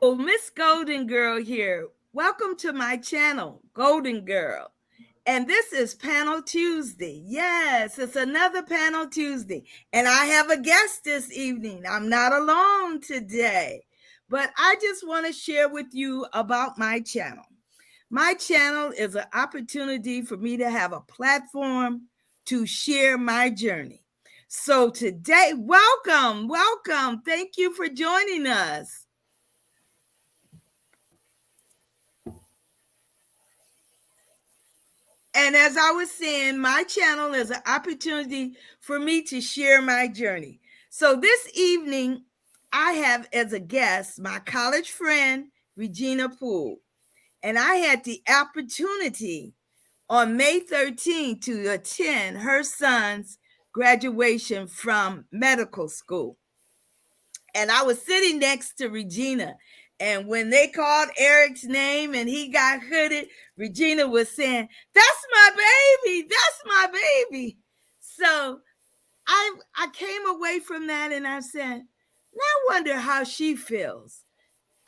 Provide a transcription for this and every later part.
Miss Golden Girl here. Welcome to my channel, Golden Girl. And this is Panel Tuesday. Yes, it's another Panel Tuesday. And I have a guest this evening. I'm not alone today. But I just want to share with you about my channel. My channel is an opportunity for me to have a platform to share my journey. So today, welcome. Thank you for joining us. And as I was saying, my channel is an opportunity for me to share my journey. So this evening, I have as a guest my college friend, Regina Poole. And I had the opportunity on May 13th to attend her son's graduation from medical school. And I was sitting next to Regina. And when they called Eric's name and he got hooded, Regina was saying, "That's my baby. That's my baby." So I came away from that and I said, "I wonder how she feels.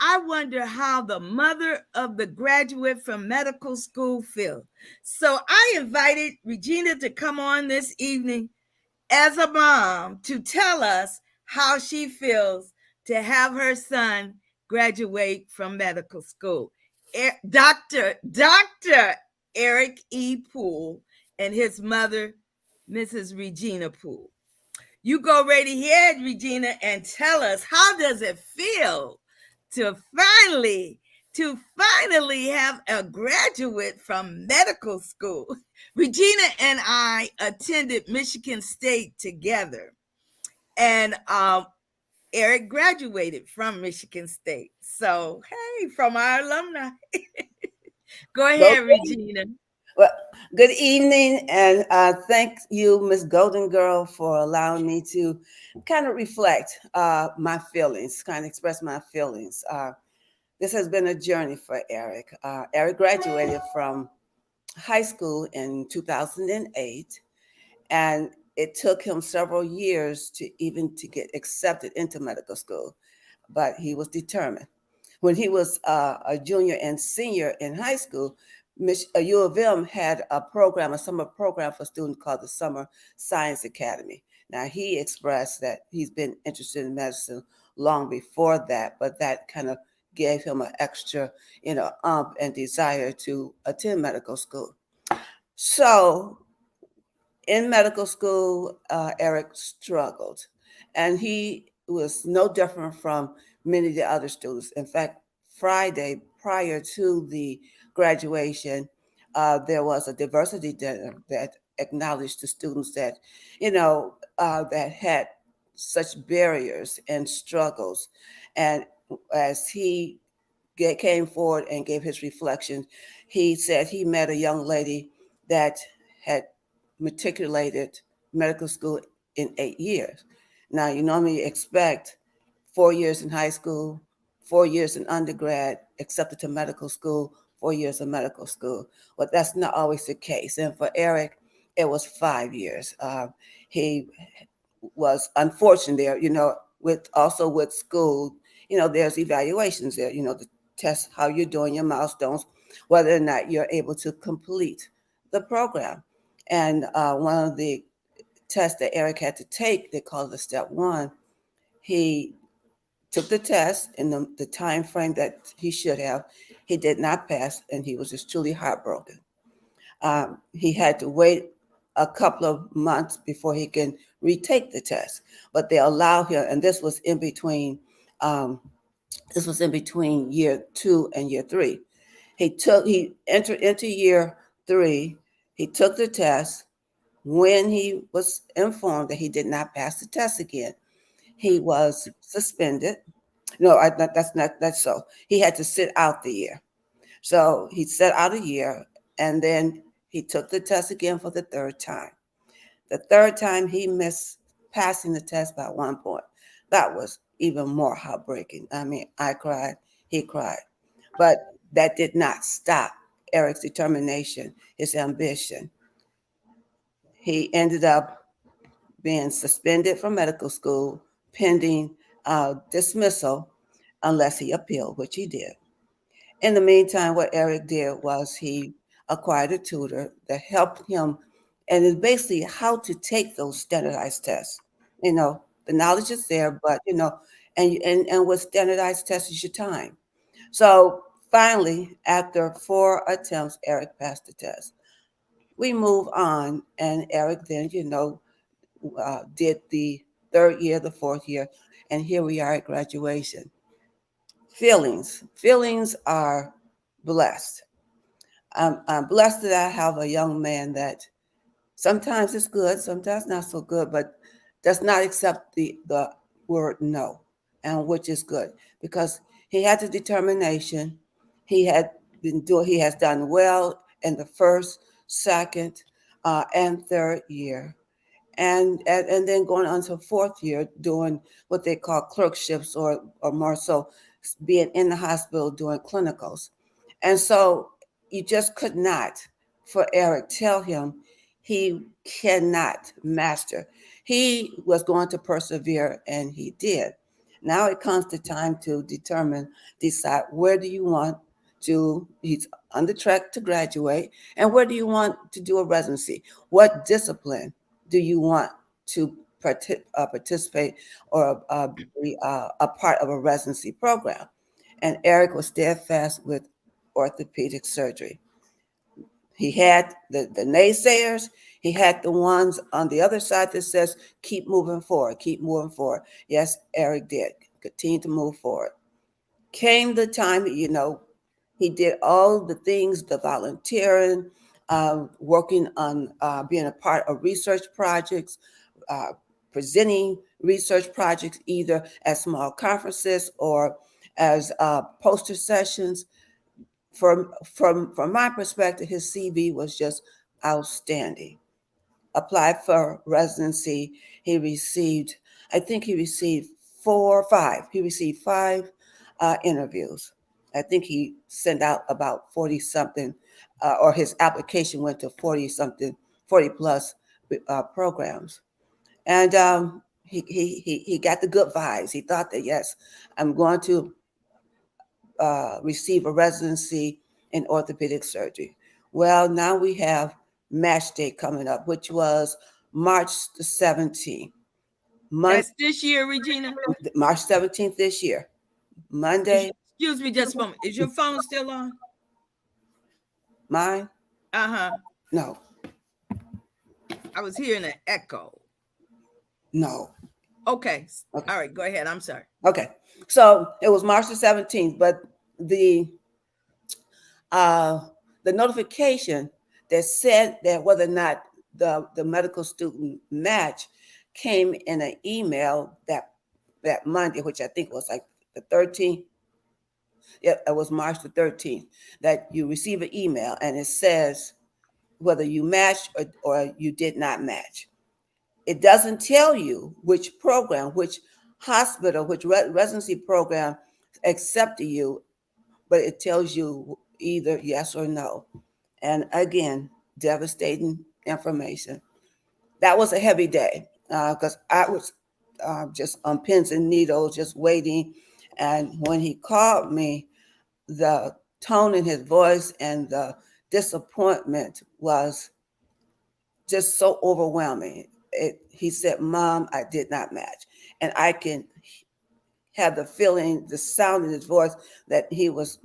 I wonder how the mother of the graduate from medical school feels." So I invited Regina to come on this evening as a mom to tell us how she feels to have her son graduate from medical school. Dr. Eric E. Poole and his mother, Mrs. Regina Poole. You go right ahead, Regina, and tell us, how does it feel to finally have a graduate from medical school? Regina and I attended Michigan State together, and Eric graduated from Michigan State. So, hey, from our alumni. Go ahead, Regina. Well, good evening, and thank you, Miss Golden Girl, for allowing me to kind of reflect my feelings, kind of express my feelings. This has been a journey for Eric. Eric graduated from high school in 2008, and it took him several years to get accepted into medical school, but he was determined. When he was a junior and senior in high school, U of M had a summer program for students called the Summer Science Academy. Now, he expressed that he's been interested in medicine long before that, but that kind of gave him an extra, and desire to attend medical school. So in medical school, Eric struggled, and he was no different from many of the other students. In fact, Friday prior to the graduation, there was a diversity dinner that acknowledged the students that had such barriers and struggles. And as he came forward and gave his reflections, he said he met a young lady that had matriculated medical school in 8 years. Now, you normally expect 4 years in high school, 4 years in undergrad, accepted to medical school, 4 years of medical school. But that's not always the case. And for Eric, it was 5 years. He was unfortunate there, with school, there's evaluations there, to test how you're doing your milestones, whether or not you're able to complete the program. And one of the tests that Eric had to take, they called it step one. He took the test in the time frame that he should have. He did not pass, and he was just truly heartbroken. He had to wait a couple of months before he can retake the test, but they allow him, and um, this was in between year 2 and year 3. He entered into year 3. He took the test. When he was informed that he did not pass the test again, he was suspended. No, that's so. He had to sit out the year. So he sat out a year, and then he took the test again for the third time. The third time he missed passing the test by 1 point. That was even more heartbreaking. I mean, I cried, he cried. But that did not stop Eric's determination, his ambition. He ended up being suspended from medical school pending dismissal. unless he appealed, which he did. In the meantime, what Eric did was he acquired a tutor that helped him, and it's basically how to take those standardized tests. You know, the knowledge is there, but and with standardized tests is your time. So finally, after 4 attempts, Eric passed the test. We move on, and Eric then, did the third year, the fourth year, and here we are at graduation. Feelings are blessed. I'm blessed that I have a young man that sometimes it's good, sometimes not so good, but does not accept the word no, and which is good because he had the determination. He has done well in the first, second, and third year, and then going on to fourth year doing what they call clerkships or more so being in the hospital doing clinicals. And so you just could not, for Eric, tell him he cannot master. He was going to persevere, and he did. Now it comes to time to decide where do you want to, he's on the track to graduate, and where do you want to do a residency? What discipline do you want to participate or be a part of a residency program? And Eric was steadfast with orthopedic surgery. He had the naysayers. He had the ones on the other side that says, keep moving forward, keep moving forward. Yes, Eric did continue to move forward. Came the time, he did all the things, the volunteering, working on being a part of research projects, uh, presenting research projects either at small conferences or as poster sessions. From my perspective, his CV was just outstanding. Applied for residency. He received, I think he received 4 or 5. He received 5 interviews. I think he sent out about 40 something, or his application went to 40 something, 40 plus programs. And he got the good vibes. He thought that, yes, I'm going to receive a residency in orthopedic surgery. Well, now we have match day coming up, which was March the 17th. Monday, That's this year, Regina. March 17th this year. Monday, Excuse me just a moment. Is your phone still on? mine? Uh-huh. No, I was hearing an echo. no. Okay. Okay, All right, go ahead. I'm sorry. okay. So it was March the 17th, but the uh, the notification that said that whether or not the medical student match came in an email that Monday, which I think was like the 13th. Yeah, it was March the 13th that you receive an email and it says whether you matched or you did not match. It doesn't tell you which program, which hospital, which residency program accepted you, but it tells you either yes or no. And again, devastating information. That was a heavy day because I was just on pins and needles, just waiting. And when he called me, the tone in his voice and the disappointment was just so overwhelming. He said, Mom, I did not match. And I can have the feeling, the sound in his voice that he was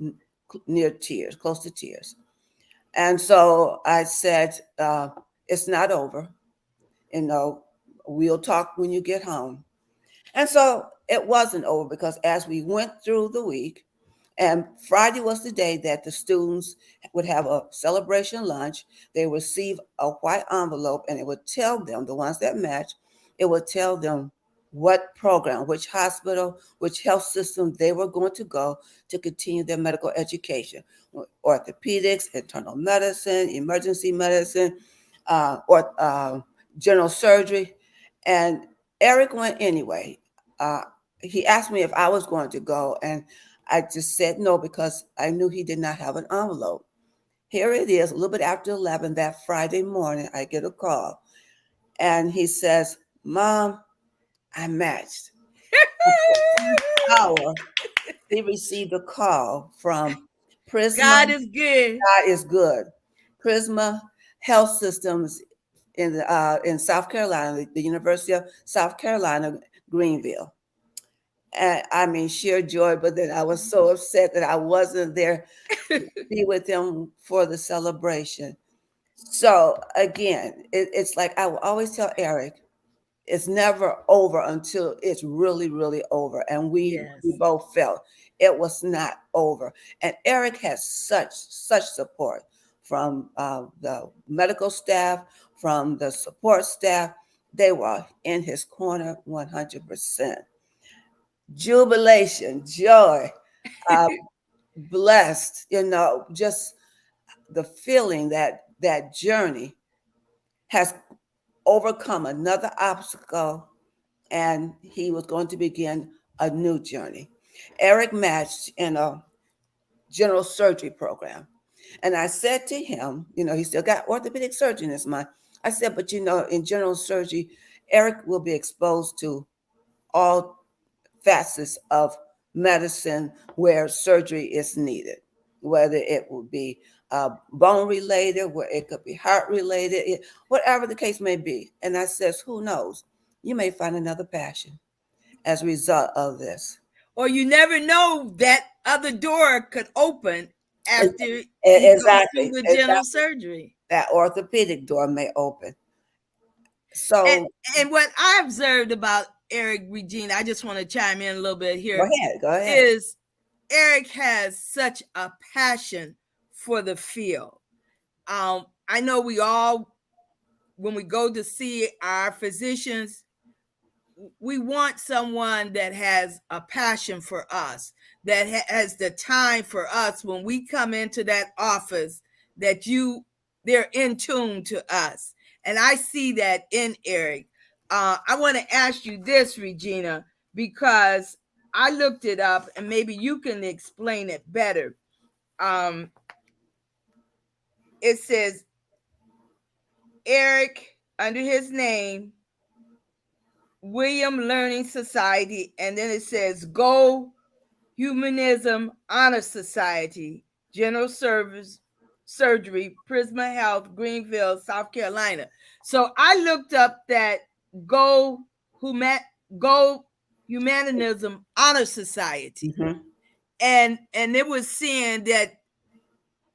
near tears, close to tears. And so I said, it's not over. You know, we'll talk when you get home. And so it wasn't over because as we went through the week, and Friday was the day that the students would have a celebration lunch. They would receive a white envelope and it would tell them, the ones that match, it would tell them what program, which hospital, which health system they were going to go to continue their medical education. Orthopedics, internal medicine, emergency medicine, or general surgery. And Eric went anyway. Uh, he asked me if I was going to go, and I just said no because I knew he did not have an envelope. Here it is, a little bit after 11 that Friday morning, I get a call, and he says, Mom, I matched. Hour. he received a call from Prisma. God is good. God is good. Prisma Health Systems in South Carolina, the University of South Carolina, Greenville. And I mean, sheer joy. But then I was so upset that I wasn't there to be with him for the celebration. So again, it's like I will always tell Eric, it's never over until it's really, really over. And we Yes. both felt it was not over. And Eric has such support from the medical staff, from the support staff. They were in his corner 100%. Jubilation, joy, uh, blessed, just the feeling that that journey has overcome another obstacle and he was going to begin a new journey. Eric matched in a general surgery program. And I said to him, he still got orthopedic surgery in his mind. I said, but in general surgery, Eric will be exposed to all facets of medicine where surgery is needed, whether it will be bone related, where it could be heart related, whatever the case may be. And I says, who knows? You may find another passion as a result of this. Or you never know, that other door could open after he goes through Exactly, the general exactly. surgery. That orthopedic door may open. And So and what I observed about Eric, Regina, I just want to chime in a little bit go here, ahead, go ahead. is Eric has such a passion for the field. I know we all, when we go to see our physicians, we want someone that has a passion for us, that has the time for us when we come into that office, that they're in tune to us. And I see that in Eric. I want to ask you this, Regina, because I looked it up and maybe you can explain it better. Um, it says Eric, under his name, William Learning Society, and then it says Go Humanism Honor Society, General Service Surgery, Prisma Health, Greenville, South Carolina. So I looked up that Go Human Go Humanism Honor Society, Mm-hmm. and it was saying that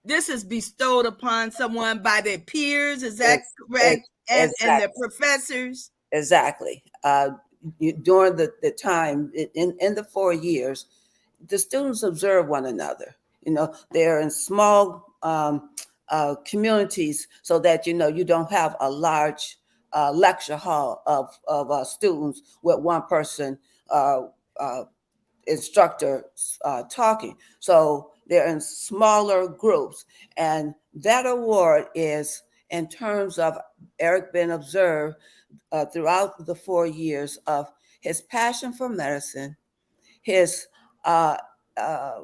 this is bestowed upon someone by their peers. Is that Ex- correct? ex- And their exactly. professors. Exactly. During the time in the 4 years, the students observe one another. They're in small communities so that you don't have a large lecture hall of students with one person uh, uh, instructor talking. So they're in smaller groups, and that award is in terms of Eric being observed throughout the 4 years of his passion for medicine, his uh, uh,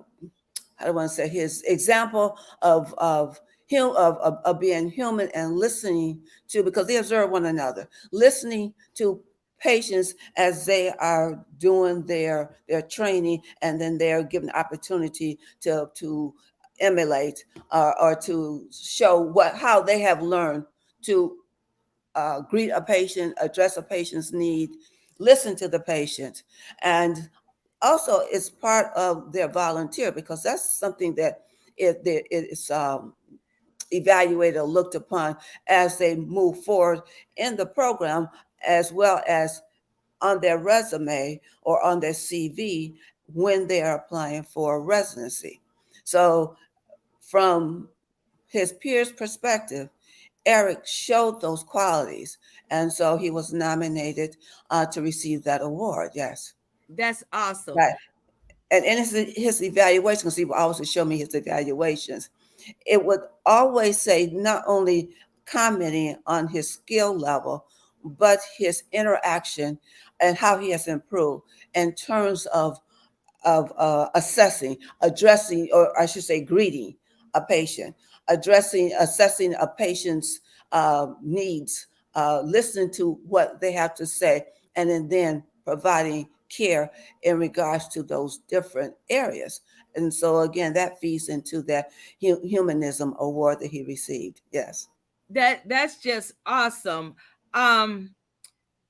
I don't want to say his example of him of being human and listening to, because they observe one another, listening to patients as they are doing their training, and then they're given the opportunity to emulate or to show how they have learned to greet a patient, address a patient's need, listen to the patient. And also, it's part of their volunteer, because that's something that it's evaluated or looked upon as they move forward in the program, as well as on their resume or on their CV when they are applying for residency. So, from his peers' perspective, Eric showed those qualities, and so he was nominated to receive that award. Yes, That's awesome. right. And in his evaluation, because he would always show me his evaluations, it would always say not only commenting on his skill level, but his interaction and how he has improved in terms of assessing, addressing, or I should say, greeting a patient, assessing a patient's needs, listening to what they have to say, and then providing care in regards to those different areas. And so again, that feeds into that humanism award that he received. Yes. That's just awesome. Um,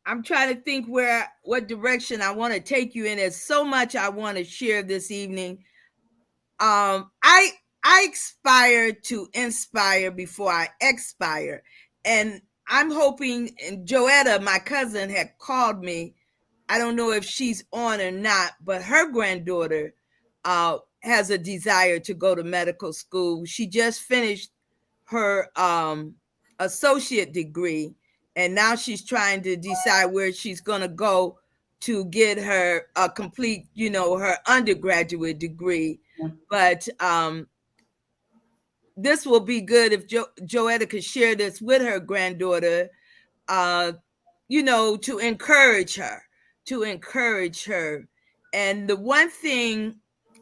I'm trying to think what direction I want to take you in. There's so much I want to share this evening. I aspire to inspire before I expire, and I'm hoping. And Joetta, my cousin, had called me. I don't know if she's on or not, but her granddaughter has a desire to go to medical school. She just finished her associate degree, and now she's trying to decide where she's going to go to get her complete, her undergraduate degree. But this will be good if Joetta could share this with her granddaughter, uh, to encourage her, to encourage her. And the one thing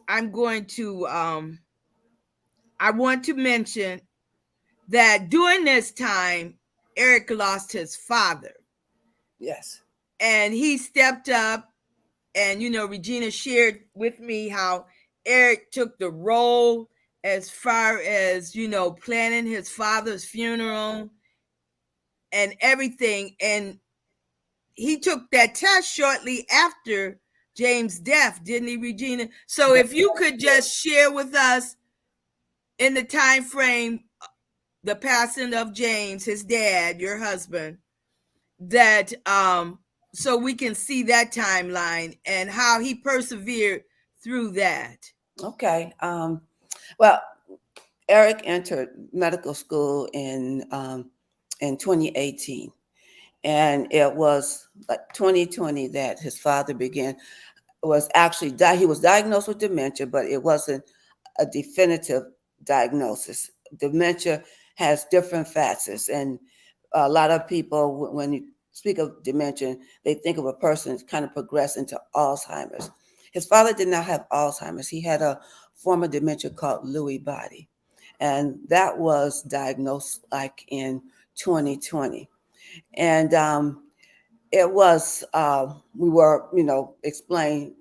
I'm going to, I want to mention that during this time, Eric lost his father, Yes. and he stepped up. And, Regina shared with me how Eric took the role as far as, planning his father's funeral and everything. And he took that test shortly after James' death, didn't he, Regina? So if you could just share with us in the time frame, the passing of James, his dad, your husband, that so we can see that timeline and how he persevered through that. Okay. Well, Eric entered medical school in 2018, and it was like 2020 that his father began was actually he was diagnosed with dementia, but it wasn't a definitive diagnosis. Dementia has different facets, and a lot of people, when you speak of dementia, they think of a person that's kind of progressed into Alzheimer's. His father did not have Alzheimer's. He had a form of dementia called Lewy body, and that was diagnosed like in 2020. And it was we were explain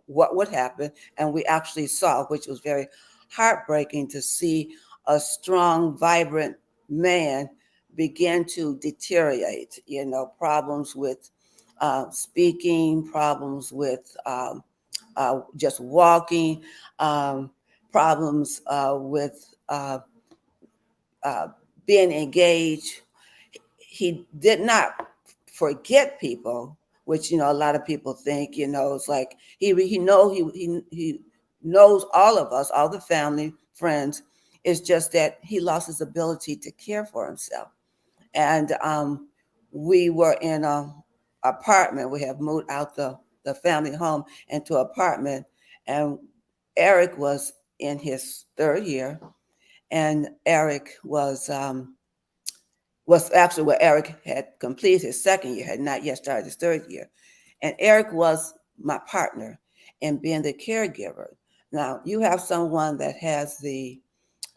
what would happen, and we actually saw, which was very heartbreaking to see a strong, vibrant man begin to deteriorate. Problems with speaking, problems with just walking, um, problems with uh, being engaged. He did not forget people, which a lot of people think. It's like he knows all of us, all the family, friends. It's just that he lost his ability to care for himself. And we were in a apartment. We have moved out the family home into an apartment, and Eric was in his third year, and Eric was actually where Eric had completed his second year, had not yet started his third year. And Eric was my partner in being the caregiver. Now, you have someone that has the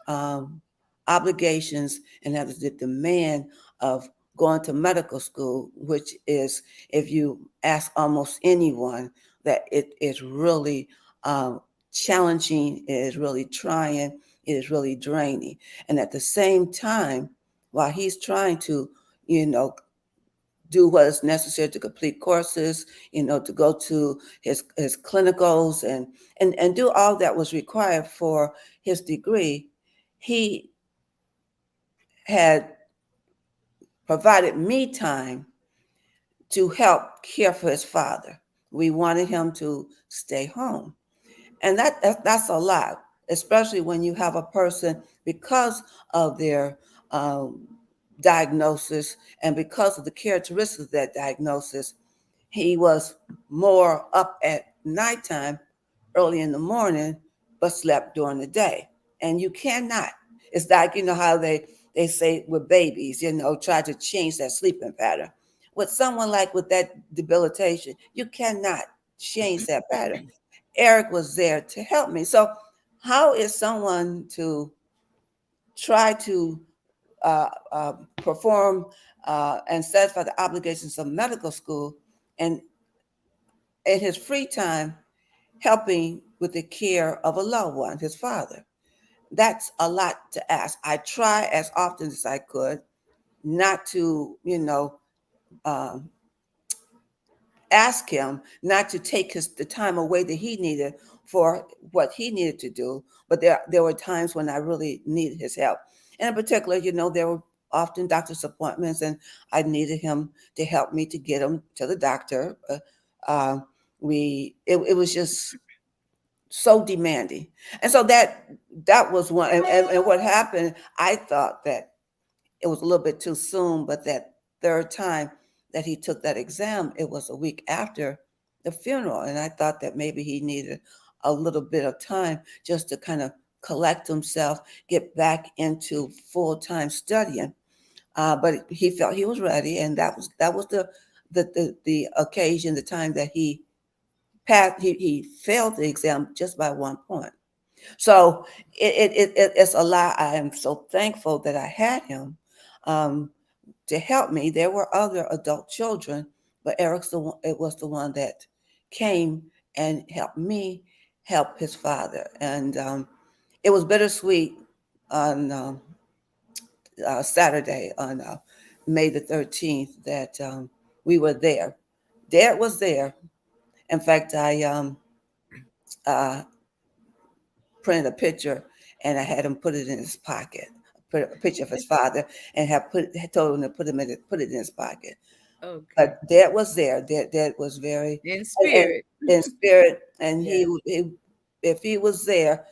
um, obligations and has the demand of going to medical school, which is, if you ask almost anyone, that it is really challenging, it is really trying, it is really draining. And at the same time, while he's trying to, you know, do what is necessary to complete courses, to go to his clinicals and do all that was required for his degree, he had provided me time to help care for his father. We wanted him to stay home. And that's a lot, especially when you have a person, because of their um, diagnosis and because of the characteristics of that diagnosis, he was more up at nighttime, early in the morning, but slept during the day. And you cannot. It's like, how they say with babies, try to change that sleeping pattern. With someone like with that debilitation, you cannot change that pattern. Eric was there to help me. So, how is someone to try to uh, uh, perform and satisfy the obligations of medical school and in his free time helping with the care of a loved one, his father. That's a lot to ask. I try as often as I could not to, um, ask him not to take the time away that he needed for what he needed to do. But there were times when I really needed his help. And in particular, there were often doctor's appointments, and I needed him to help me to get him to the doctor. Uh, it was just so demanding, and so that was one. And what happened, I thought that it was a little bit too soon, but that third time that he took that exam, it was a week after the funeral. And I thought that maybe he needed a little bit of time just to kind of collect himself, get back into full-time studying. But he felt he was ready, and that was the occasion, the time that he passed. He failed the exam just by 1 point. So it's a lot. I am so thankful that I had him. Um, to help me. There were other adult children, but Eric's the one, it was the one that came and helped me help his father. And it was bittersweet on Saturday, on May the 13th, that we were there. Dad was there. In fact, I uh, printed a picture and I had him put it in his pocket. Put a picture of his father and had told him to put it in his pocket. Okay. But Dad was there. Dad was very In and spirit. in spirit, and Yes. he if he was there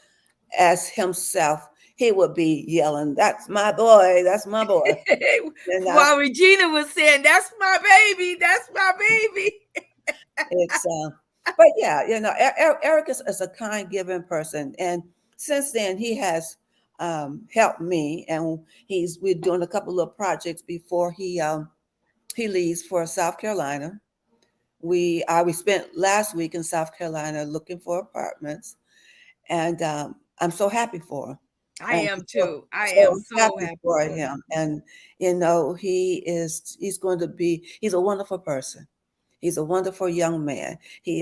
as himself, he would be yelling, "That's my boy! That's my boy!" And While Regina was saying, "That's my baby. That's my baby." it's but yeah, Eric is a kind, giving person, and since then he has helped me, and we're doing a couple of projects before he leaves for South Carolina. We spent last week in South Carolina looking for apartments, and I'm so happy for him. I I'm am so too. I am so so happy happy for for him. him, and he's going to be he's a wonderful person. He's a wonderful young man. He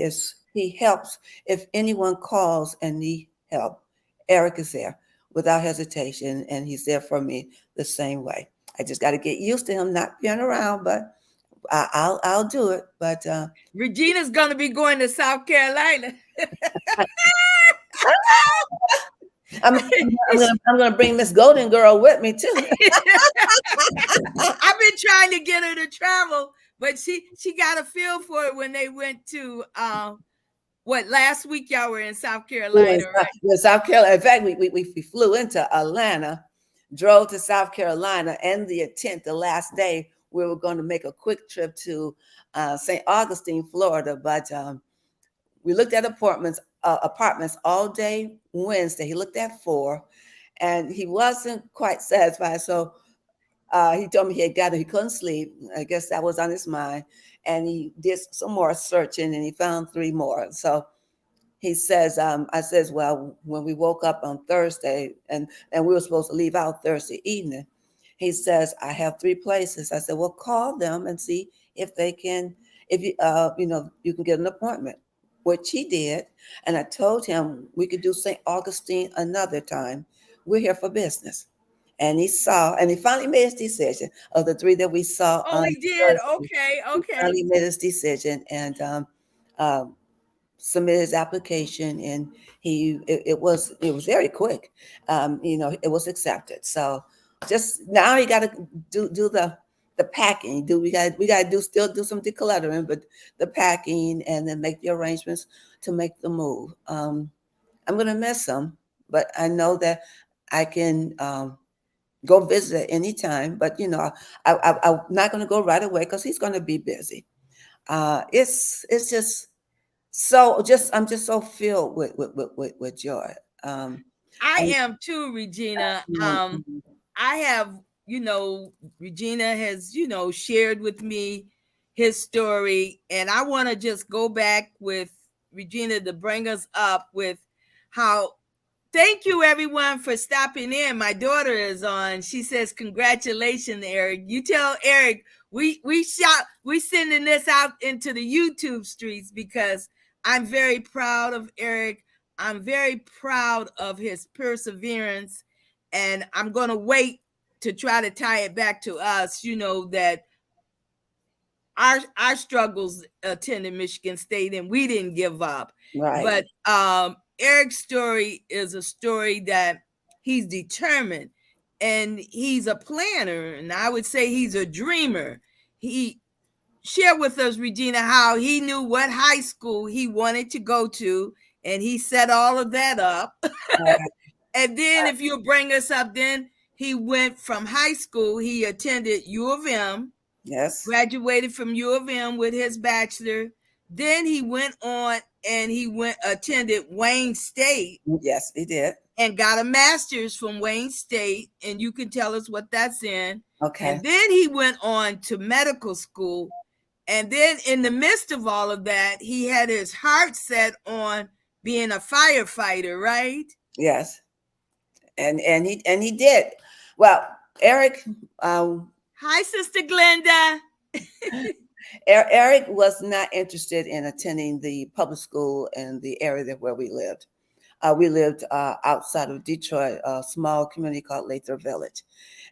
helps if anyone calls and need help. Eric is there without hesitation, and he's there for me the same way. I just got to get used to him not being around, but I'll do it. But Regina's gonna be going to South Carolina. I'm gonna bring Miss Golden Girl with me too. I've been trying to get her to travel, but she got a feel for it when they went to what last week y'all were in South Carolina, right? We were in South Carolina. In fact, we flew into Atlanta, drove to South Carolina, and the intent the last day we were going to make a quick trip to St. Augustine, Florida, but we looked at apartments all day Wednesday. He looked at four, and he wasn't quite satisfied. So he told me he had got it. He couldn't sleep. I guess that was on his mind. And he did some more searching, and he found three more. So he says, I says, well, when we woke up on Thursday, and we were supposed to leave out Thursday evening, he says, I have three places. I said, well, call them and see if they can, if you can get an appointment, which he did. And I told him we could do St. Augustine another time. We're here for business. And he finally made his decision of the three that we saw Oh, on he did. Thursday. Okay, He okay. finally made his decision, and um, submitted his application, and it was very quick. It was accepted. So just now you got to do the packing. We got to do some decluttering, but the packing, and then make the arrangements to make the move. I'm gonna miss him, but I know that I can go visit at any time. But I'm not gonna go right away because he's gonna be busy. It's just I'm just so filled with joy. I And am too, Regina. mm, I have, Regina has, shared with me his story, and I want to just go back with Regina to bring us up with how Thank you, everyone, for stopping in. My daughter is on. She says, "Congratulations, Eric." You tell Eric we sending this out into the YouTube streets because I'm very proud of Eric. I'm very proud of his perseverance, and I'm gonna wait to try to tie it back to us. You know that our struggles attending Michigan State, and we didn't give up. Right. But Eric's story is a story that he's determined, and he's a planner, and I would say he's a dreamer. He shared with us, Regina, how he knew what high school he wanted to go to, and he set all of that up. Right. And then, if you bring us up, then he went from high school. He attended U of M, Yes. graduated from U of M with his bachelor. Then he went on and he went attended Wayne State Yes, he did. and got a master's from Wayne State, and you can tell us what that's in. Okay. And then he went on to medical school. And then in the midst of all of that, he had his heart set on being a firefighter, right? Yes. And he did. Well, Eric, Hi, Sister Glenda. Eric was not interested in attending the public school in the area that where we lived. We lived outside of Detroit, a small community called Lathrop Village.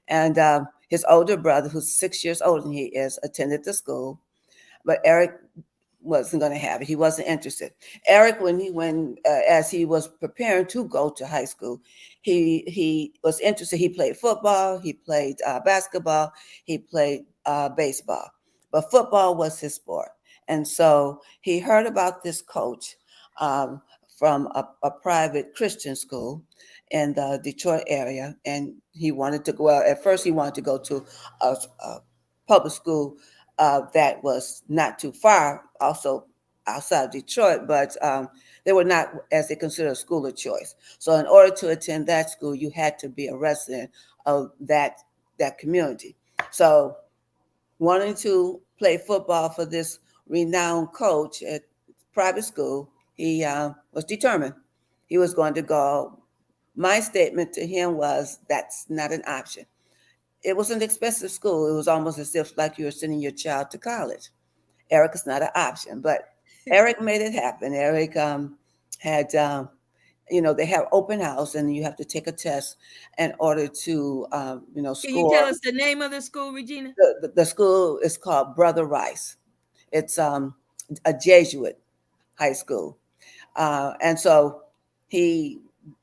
And his older brother, who's 6 years older than he is, attended the school. But Eric wasn't going to have it. He wasn't interested. Eric, when as he was preparing to go to high school, he was interested. He played football, he played basketball, he played baseball, but football was his sport. And so he heard about this coach um, from a private Christian school in the Detroit area, and he wanted to go. Well, at first, he wanted to go to a public school that was not too far, also outside of Detroit, but they were not, as they consider, a school of choice. So, in order to attend that school, you had to be a resident of that community. So, wanting to play football for this renowned coach at private school, he was determined he was going to go. My statement to him was, "That's not an option." It was an expensive school. It was almost as if like you were sending your child to college. Eric is not an option, but Eric made it happen. Eric had, they have open house, and you have to take a test in order to, Can you score. tell us the name of the school, Regina? The school is called Brother Rice. It's a Jesuit high school, and so he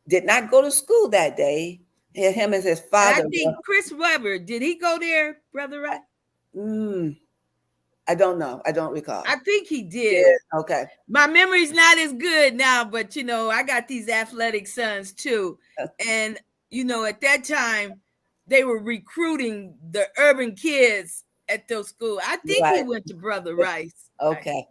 did not go to school that day. Him and his And I father were. think Chris Webber, did he go there, Brother Right? Mm, I don't know. I don't recall. I think he did. Yeah. Okay. My memory's not as good now, but I got these athletic sons too. And at that time, they were recruiting the urban kids at those schools. I think he Right. went to Brother Rice. Right. Okay.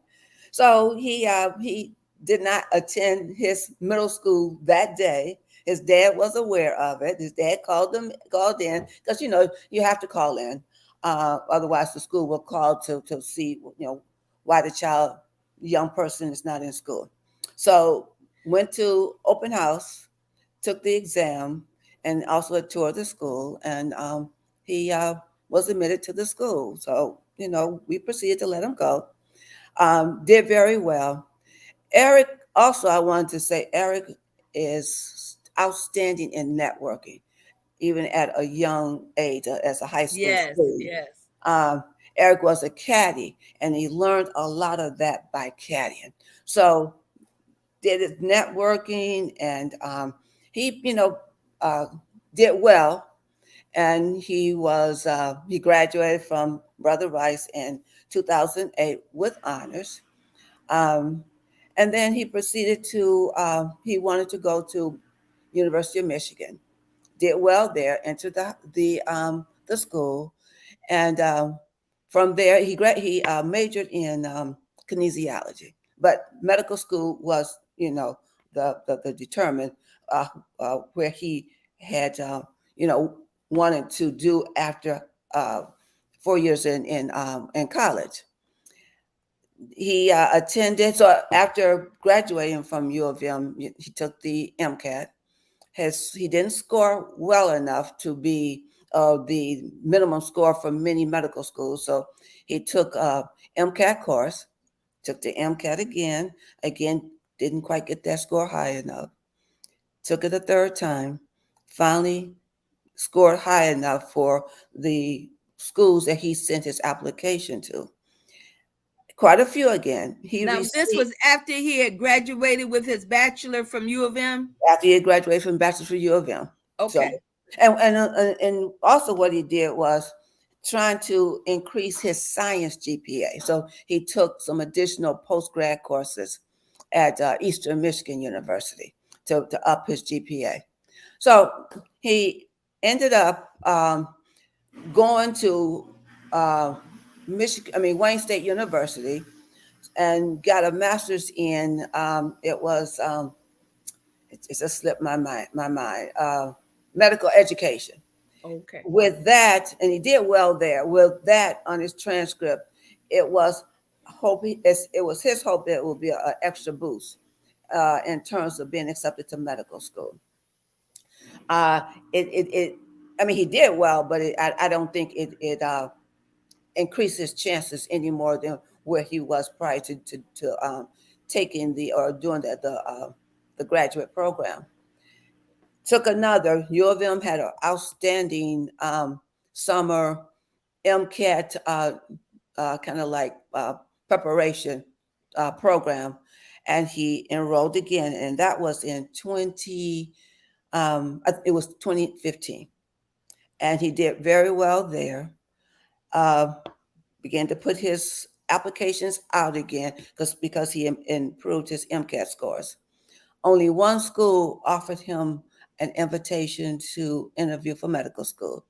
So he did not attend his middle school that day. His dad was aware of it. His dad called in, because you have to call in, otherwise the school will call to see why the young person is not in school. So went to open house, took the exam, and also a tour of the school, and he was admitted to the school. So we proceeded to let him go. Did very well. Eric, also, I wanted to say, Eric is outstanding in networking, even at a young age, as a high school Yes, student. yes. Um, Eric was a caddy, and he learned a lot of that by caddying. So did his networking, and he, uh, did well, and he graduated from Brother Rice in 2008 with honors. Um, and then he proceeded to he wanted to go to University of Michigan. Did well there, entered the school, and from there he majored in kinesiology. But medical school was the determined where he had you know wanted to do after 4 years in college. He attended. So after graduating from U of M, he took the MCAT, he didn't score well enough to be the minimum score for many medical schools. So he took a MCAT course, took the MCAT again, didn't quite get that score high enough. Took it a third time, finally scored high enough for the schools that he sent his application to. Quite a few again. He Now, this received was after he had graduated with his bachelor from U of M. after he had graduated from Bachelor's from U of M. So, Okay. and also what he did was trying to increase his science GPA. So he took some additional post grad courses at Eastern Michigan University to up his GPA. So he ended up going to Michigan, Wayne State University, and got a master's in it just slipped my mind, medical education. Okay. With that, and he did well there. With that on his transcript, it was it was his hope that it would be an extra boost in terms of being accepted to medical school. Uh, it I mean, he did well, but I don't think it increased his chances any more than where he was prior to taking the or doing the graduate program. Took another. U of M had an outstanding summer MCAT kind of like preparation program, and he enrolled again, and that was in 2015, and he did very well there. Uh, Began to put his applications out again because he improved his MCAT scores. Only one school offered him an invitation to interview for medical school,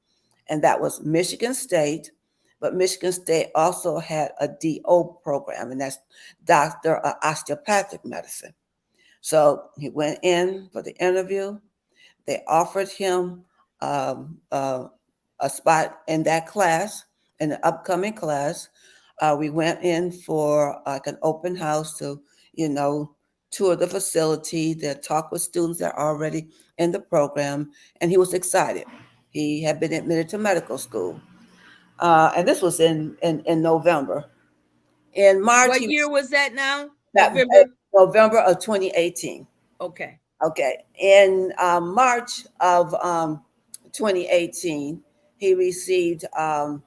and that was Michigan State. But Michigan State also had a DO program, and that's Doctor of Osteopathic Medicine. So he went in for the interview. They offered him um, uh, a spot in that class, in the upcoming class. We went in for like an open house to, you know, tour the facility, to talk with students that are already in the program, and he was excited. He had been admitted to medical school, and this was in November. In March, What he year was was that now? that November? November of 2018. Okay. Okay. In March of 2018, he received an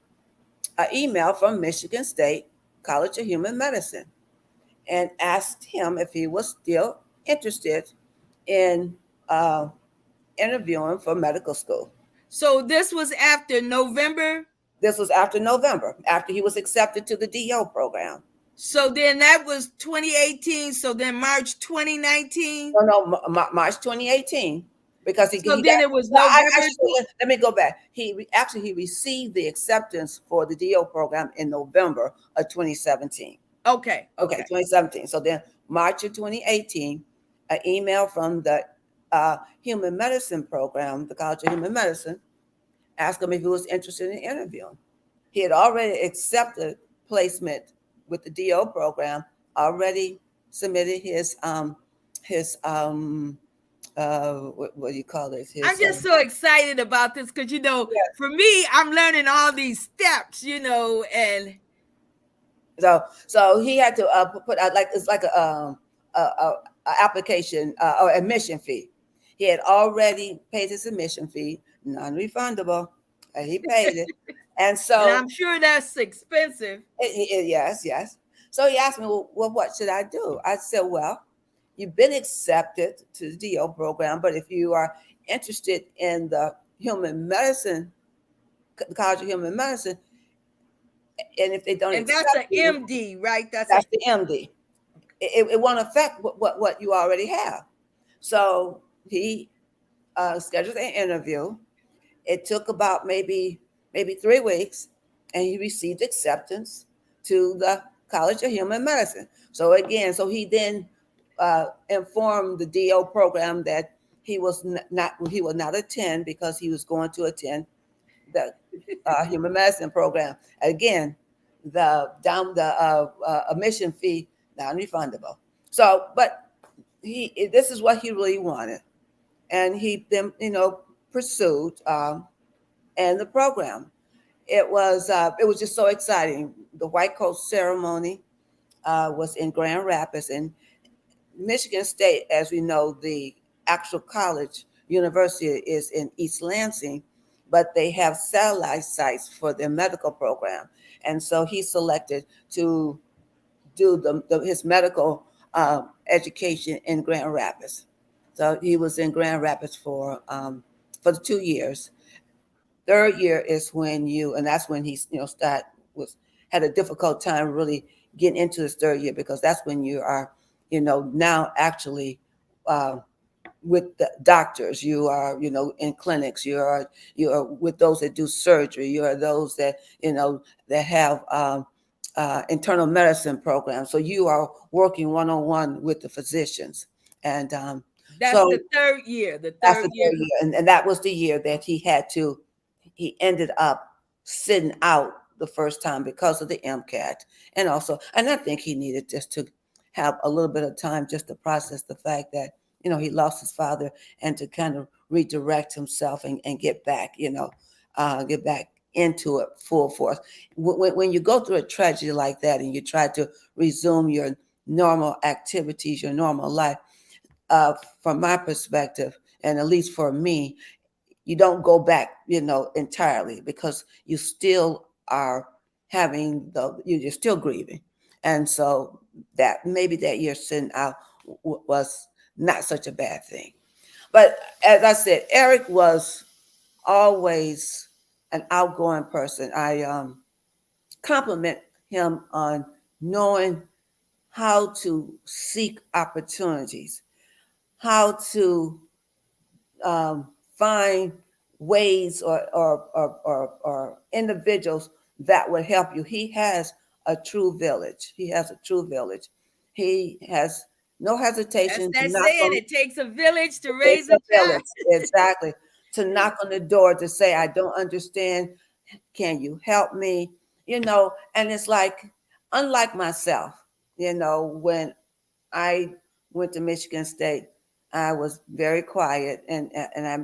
email from Michigan State College of Human Medicine and asked him if he was still interested in uh, interviewing for medical school. So this was after November. This was after November, after he was accepted to the DO program. So then that was 2018. So then March 2019. No, no, March 2018, because So he got. then it was Well, November. let me go back. Actually he received the acceptance for the DO program in November of 2017. Okay. Okay, Okay. 2017. So then March of 2018, an email from the human medicine program, the College of Human Medicine, asked him if he was interested in interviewing. He had already accepted placement with the DO program, already submitted his what do you call it? I'm His just so excited about this because, yeah. for me, I'm learning all these steps, and So he had to put out like it's like a application or admission fee. He had already paid his admission fee, non-refundable, and he paid it. And and so I'm sure that's expensive. yes, yes. So he asked me, well, what should I do? I said, well, you've been accepted to the DO program, but if you are interested in the human medicine, the College of Human Medicine, and if they don't And that's accept a you, MD, right? That's a that's the MD. It won't affect what you already have. So he scheduled an interview. It took about maybe 3 weeks, and he received acceptance to the College of Human Medicine. So again, so he then informed the DO program that he would not attend because he was going to attend the human medicine program. Again, the admission fee non-refundable. So, but this is what he really wanted. and he then pursued and the program. It was just so exciting. The white coat ceremony was in Grand Rapids, and Michigan State, as we know, the actual college university is in East Lansing, but they have satellite sites for their medical program. And so he selected to do his medical education in Grand Rapids. So he was in Grand Rapids for the 2 years. Third year is when and that's when he start was had a difficult time really getting into his third year, because that's when you are now actually uh, with the doctors. You are in clinics. You are with those that do surgery. You are those that that have internal medicine programs. So you are working one on one with the physicians. And That's so the third year. The that's the third year. third year, and that was the year that he ended up sitting out the first time because of the MCAT. And I think he needed just to have a little bit of time just to process the fact that he lost his father, and to kind of redirect himself and get back into it full force. When you go through a tragedy like that and you try to resume your normal activities, your normal life, uh, from my perspective, and at least for me, you don't go back, entirely, because you still are you're still grieving. And so that maybe that year sitting out was not such a bad thing. But as I said, Eric was always an outgoing person. I compliment him on knowing how to seek opportunities, how to um, find ways or individuals that would help you. He has a true village. He has a true village. He has no That's hesitation to that knock saying. on. It takes a village to It takes raise a a child. village, exactly, to knock on the door to say, "I don't understand. Can you help me?" And it's like, unlike myself, when I went to Michigan State, I was very quiet, and I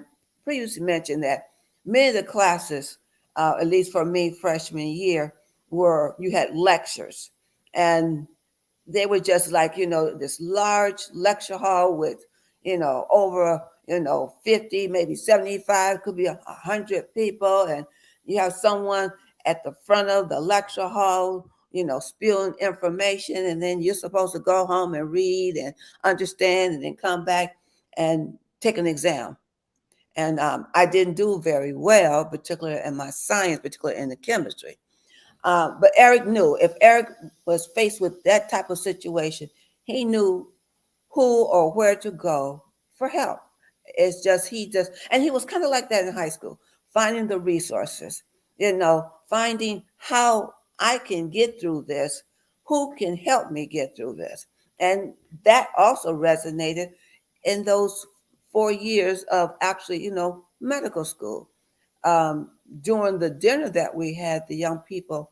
previously mentioned that many of the classes, at least for me, freshman year, were you had lectures, and they were just like this large lecture hall with over 50, maybe 75, could be 100 people, and you have someone at the front of the lecture hall spewing information, and then you're supposed to go home and read and understand, and then come back and take an exam. And I didn't do very well, particularly in my science, particularly in the chemistry. But Eric knew if Eric was faced with that type of situation, he knew who or where to go for help. It's just and he was kind of like that in high school, finding the resources, finding how I can get through this, who can help me get through this. And that also resonated in those 4 years of actually, medical school. Um, During the dinner that we had, the young people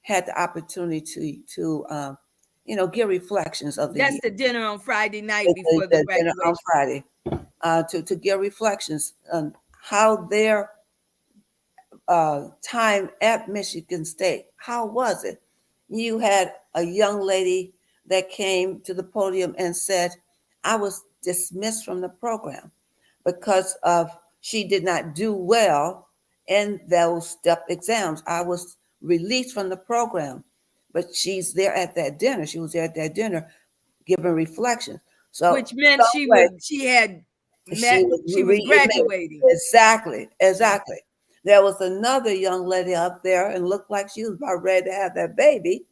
had the opportunity to give reflections of the That's year. the dinner on Friday night It's before the the dinner on graduation. Friday, to give reflections on how their time at Michigan State, how was it? You had a young lady that came to the podium and said, "I was dismissed from the program because of she did not do well in those step exams. I was released from the program." But she's there at that dinner. She was there at that dinner giving reflections. So Which meant some way she had she met, was she was readmitted. graduating. Exactly, Mhm. exactly. There was another young lady up there and looked like she was about ready to have that baby,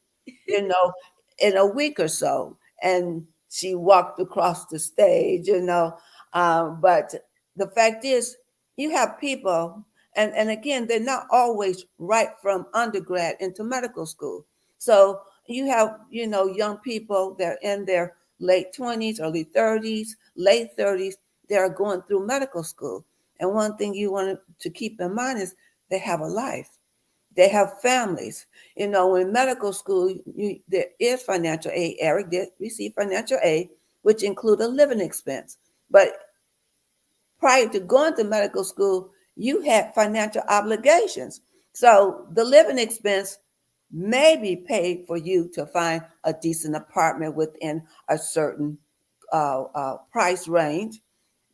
you know, in a week or so. And she walked across the stage, But the fact is, you have people, and again, they're not always right from undergrad into medical school. So you have, young people that are in their late 20s, early 30s, late 30s, they are going through medical school. And one thing you want to keep in mind is they have a life, they have families. In medical school, there is financial aid. Eric did receive financial aid, which include a living expense. But prior to going to medical school, you had financial obligations. So the living expense may be paid for you to find a decent apartment within a certain price range,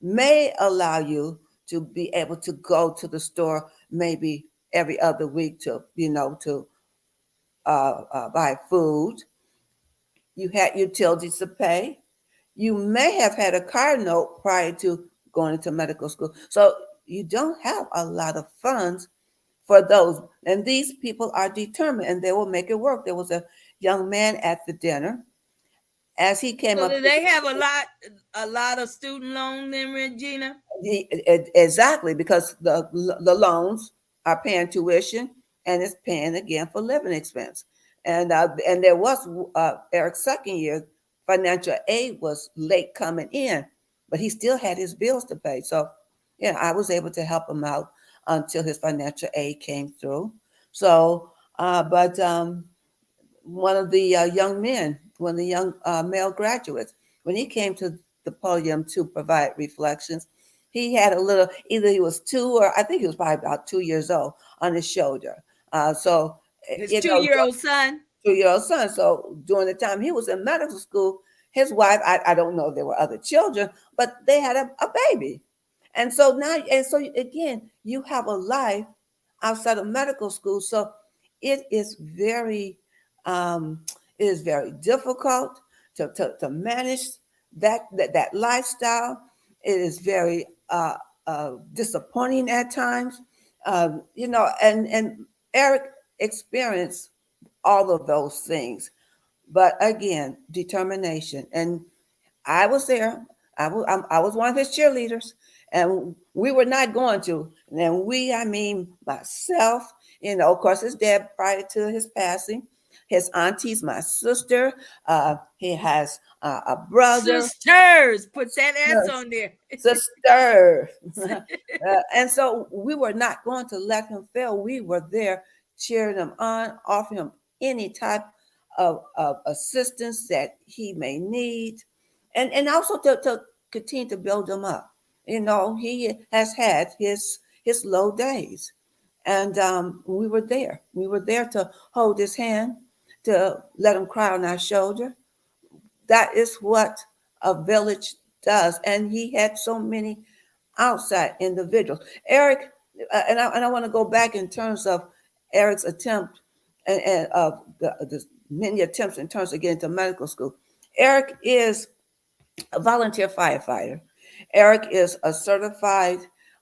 may allow you to be able to go to the store maybe every other week to, to buy food. You had utilities to pay. You may have had a car note prior to going into medical school. So you don't have a lot of funds for those. And these people are determined and they will make it work. There was a young man at the dinner. As he came So up do they have a lot of student loan then, Regina? exactly, because the loans are paying tuition and it's paying again for living expense. And there was Eric's second year financial aid was late coming in, but he still had his bills to pay. So yeah, I was able to help him out until his financial aid came through. So but one of the young men, one of the young male graduates, when he came to the podium to provide reflections, he had a little, either he was 2 or I think he was probably about 2 years old on his shoulder. So, His you two know, year old son. 2 year old son. So during the time he was in medical school, his wife, I don't know if there were other children, but they had a baby. And so now, and so again, you have a life outside of medical school. So it is very, um, it is very difficult to manage that lifestyle. It is very disappointing at times. And Eric experienced all of those things. But again, determination. And I was there. I was one of his cheerleaders, and we were not going to. And we, I mean, myself, of course, his dad prior to his passing, his auntie's my sister. He has a brother, Sisters. Put that S on there. sister. And so we were not going to let him fail. We were there cheering him on, offering him any type of assistance that he may need, and also to continue to build him up. He has had his low days, and we were there. We were there to hold his hand, to let him cry on our shoulder. That is what a village does. And he had so many outside individuals. Eric, and I want to go back in terms of Eric's attempt and of the many attempts in terms of getting to medical school. Eric is a volunteer firefighter. Eric is a certified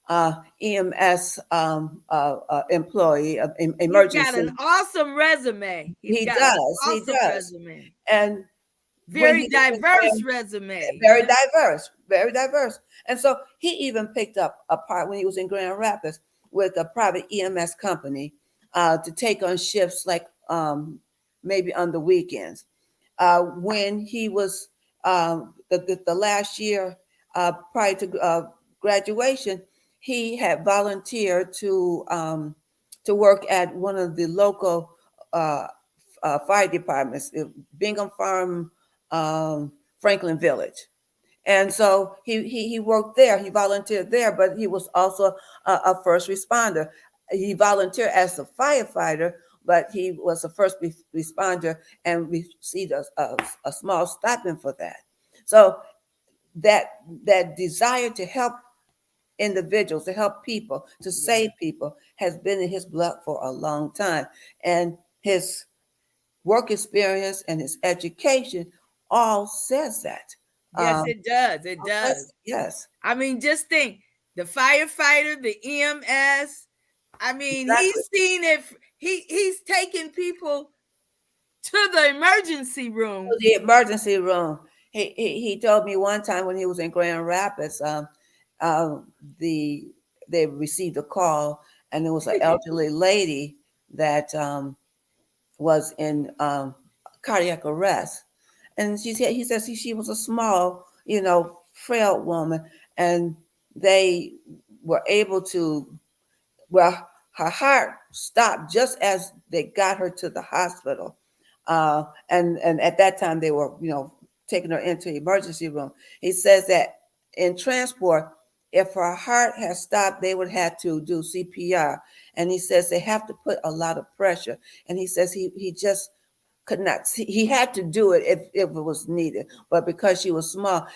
uh, EMS employee of He's got emergency. an awesome resume. He's He got an does. He awesome does. resume. And when Very he was in diverse resume. very diverse, very diverse. And so he even picked up a part when he was in Grand Rapids with a private EMS company to take on shifts like maybe on the weekends. When he was the last year prior to graduation, he had volunteered to work at one of the local uh, fire departments, Bingham Farm, um, Franklin Village. And so he worked there. He volunteered there, but he was also a first responder. He volunteered as a firefighter, but he was a first responder and received a small stipend for that. So that that desire to help individuals, to help people, to Yeah. save people, has been in his blood for a long time, and his work experience and his education all says that. Yes, it does. It All says, does. yes, I mean, just think the firefighter, the EMS. I mean, exactly. he's seen it. He's taking people to the emergency To room. the emergency room. He told me one time when he was in Grand Rapids, um, the they received a call and there was an elderly lady that was in cardiac arrest, and he says she was a small, frail woman, and they were able to, well, her heart stopped just as they got her to the hospital. And at that time they were, taking her into the emergency room. He says that in transport, If her heart has stopped, they would have to do CPR. And he says they have to put a lot of pressure. And he says he just could not. He had to do it if it was needed, but because she was small,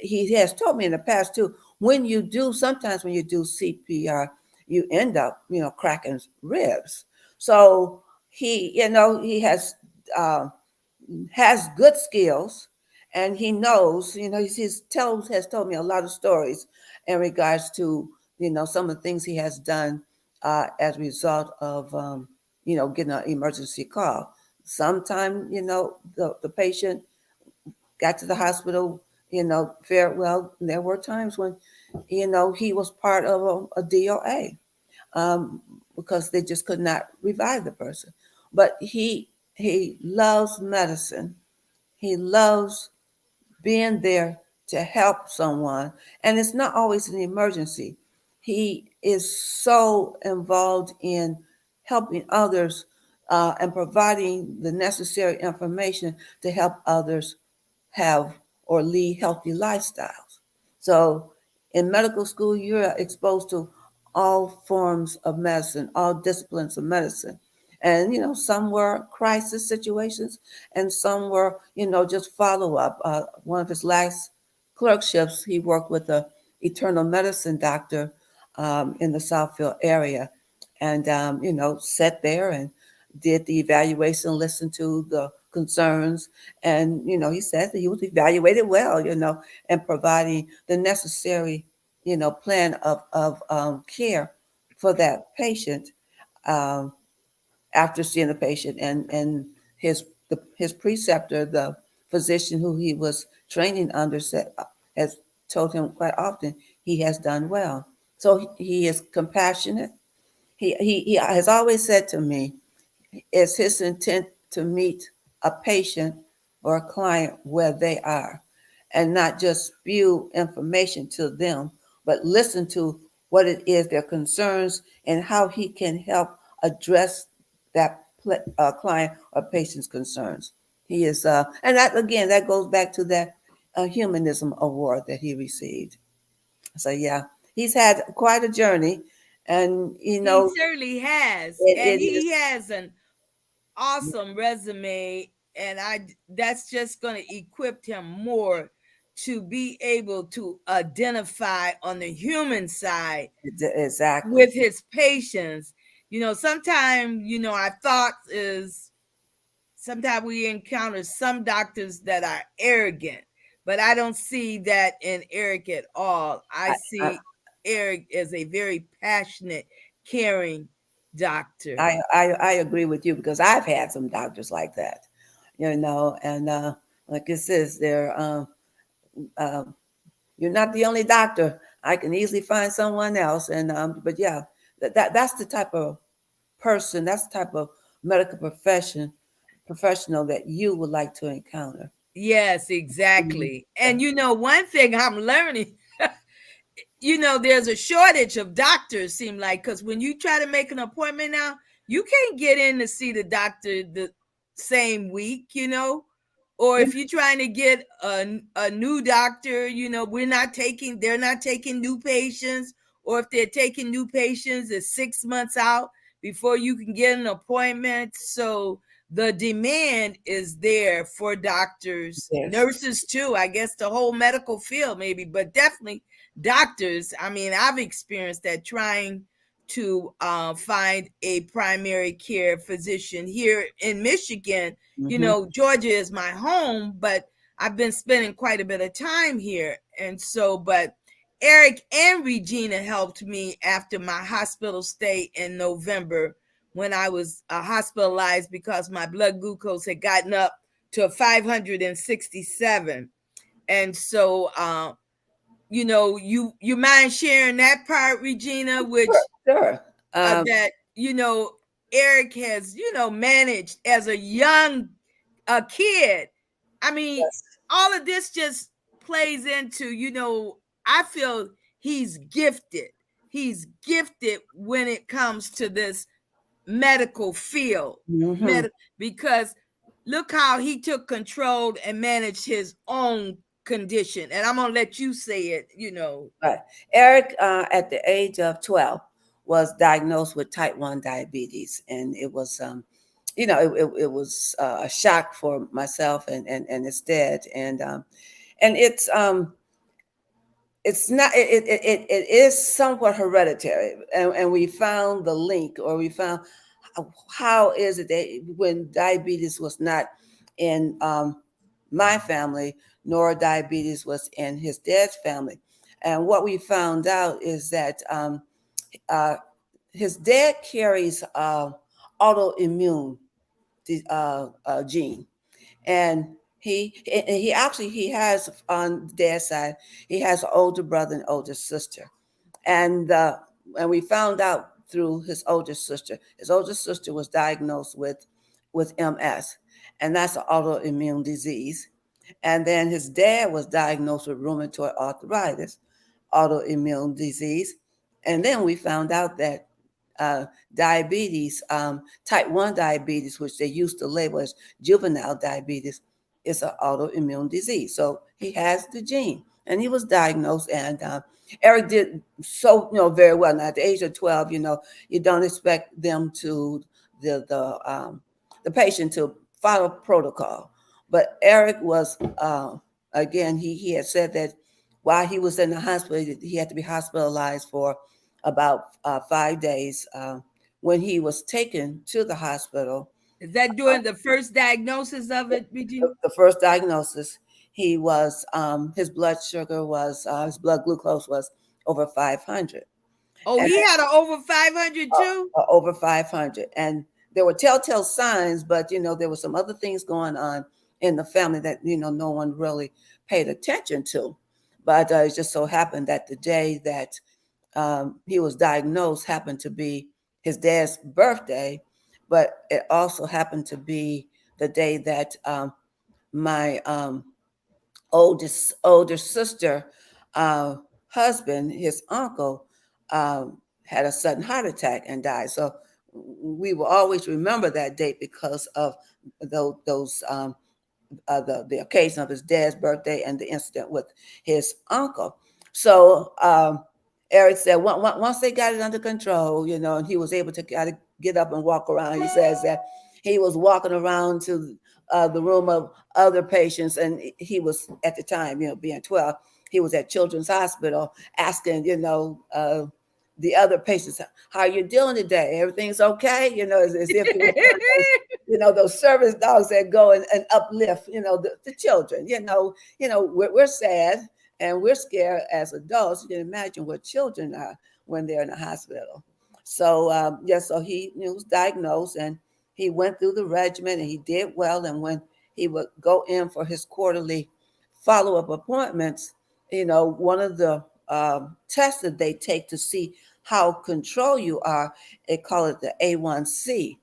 he has told me in the past too. When you do, sometimes when you do CPR, you end up, cracking ribs. So he uh, has good skills, and he knows. Has told me a lot of stories in regards to some of the things he has done as a result of getting an emergency call. Sometime the patient got to the hospital, fared well. There were times when he was part of a DOA, because they just could not revive the person. But he loves medicine. He loves being there to help someone. And it's not always an emergency. He is so involved in helping others, and providing the necessary information to help others have or lead healthy lifestyles. So in medical school, you're exposed to all forms of medicine, all disciplines of medicine. And, some were crisis situations and some were, just follow up. One of his last clerkships, he worked with a eternal medicine doctor in the Southfield area. And, sat there and did the evaluation, listened to the concerns, and he said that he was evaluated well, and providing the necessary plan of care for that patient, um, after seeing the patient, and his preceptor, the physician who he was training under, said, has told him quite often he has done well. So he is compassionate. He has always said to me, it's his intent to meet a patient or a client where they are, and not just spew information to them, but listen to what it is, their concerns, and how he can help address that client or patient's concerns. He is, and that again, that goes back to that humanism award that he received. So yeah, he's had quite a journey, and He certainly has, and it he is. has an awesome resume, and that's just going to equip him more to be able to identify on the human side Exactly. with his patients. Sometimes, our thoughts is sometimes we encounter some doctors that are arrogant, but I don't see that in Eric at all. I I, see Eric as a very passionate, caring doctor. I agree with you, because I've had some doctors like that, and like it says there, um, you're not the only doctor. I can easily find someone else, and but yeah, that's the type of person, that's the type of medical professional that you would like to encounter. Yes, Mhm. exactly. And one thing I'm learning, there's a shortage of doctors, seem like, because when you try to make an appointment now, you can't get in to see the doctor the same week, or Yeah. if you're trying to get a new doctor, they're not taking new patients, or if they're taking new patients, it's 6 months out before you can get an appointment. So the demand is there for doctors, Yes. nurses too, I guess the whole medical field maybe, but definitely doctors. I mean, I've experienced that trying to find a primary care physician here in Michigan. Hmm. Georgia is my home, but I've been spending quite a bit of time here. And so, but Eric and Regina helped me after my hospital stay in November, when I was hospitalized because my blood glucose had gotten up to 567. And so, you mind sharing that part, Regina, Sure. which Sure. that Eric has managed as a young kid. I mean, Yes. all of this just plays into, I feel he's gifted when it comes to this medical field. Hmm. Because look how he took control and managed his own condition? And I'm gonna let you say it, you know. Right. Eric, at the age of 12, was diagnosed with type 1 diabetes. And it was, it was a shock for myself and his dad. And it's not, it is somewhat hereditary. And we found the link, or we found how is it that when diabetes was not in my family, nor diabetes was in his dad's family. And what we found out is that uh, his dad carries autoimmune gene, and he actually he has on dad's side he has an older brother and older sister, and we found out through his older sister. His older sister was diagnosed with MS, and that's an autoimmune disease. And then his dad was diagnosed with rheumatoid arthritis, autoimmune disease. And then we found out that uh, diabetes, type 1 diabetes, which they used to label as juvenile diabetes, is an autoimmune disease. So he has the gene, and he was diagnosed. And Eric did so, very well. Now, at the age of 12, you don't expect them to the patient to follow protocol. But Eric was, again, he had said that while he was in the hospital, he had to be hospitalized for about 5 days. When he was taken to the hospital, Is that during the first diagnosis of it, BG? the first diagnosis, he was his blood sugar was his blood glucose was over 500, Oh, and he had a over 500 too? over 500, and there were telltale signs, but there were some other things going on in the family that no one really paid attention to. But it just so happened that the day that he was diagnosed happened to be his dad's birthday, but it also happened to be the day that my oldest older sister husband, his uncle, um, had a sudden heart attack and died. So we will always remember that date because of those the occasion of his dad's birthday and the incident with his uncle. So Eric said once they got it under control, and he was able to kind of get up and walk around. He says that he was walking around to the room of other patients, and he was at the time, being 12, he was at Children's Hospital asking, the other patients, "How you doing today? Everything's okay?" As if he was one of those those service dogs that go and uplift, the children. We're sad and we're scared as adults. You can imagine what children are when they're in the hospital. So so he was diagnosed, and he went through the regimen, and he did well. And when he would go in for his quarterly follow-up appointments, one of the tests that they take to see how control you are, they call it the A1C,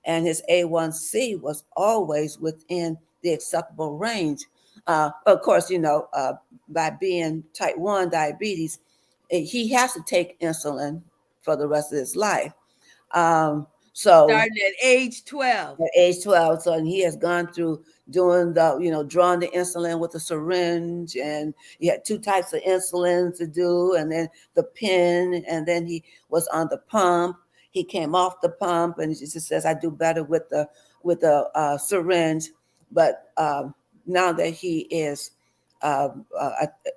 and his A1C was always within the acceptable range. Of course, by being type 1 diabetes, he has to take insulin for the rest of his life. So Starting at age 12. at age 12, so and he has gone through doing the, drawing the insulin with a syringe, and he had two types of insulin to do, and then the pen, and then he was on the pump. He came off the pump, and he just says, "I do better with the syringe." But now that he is,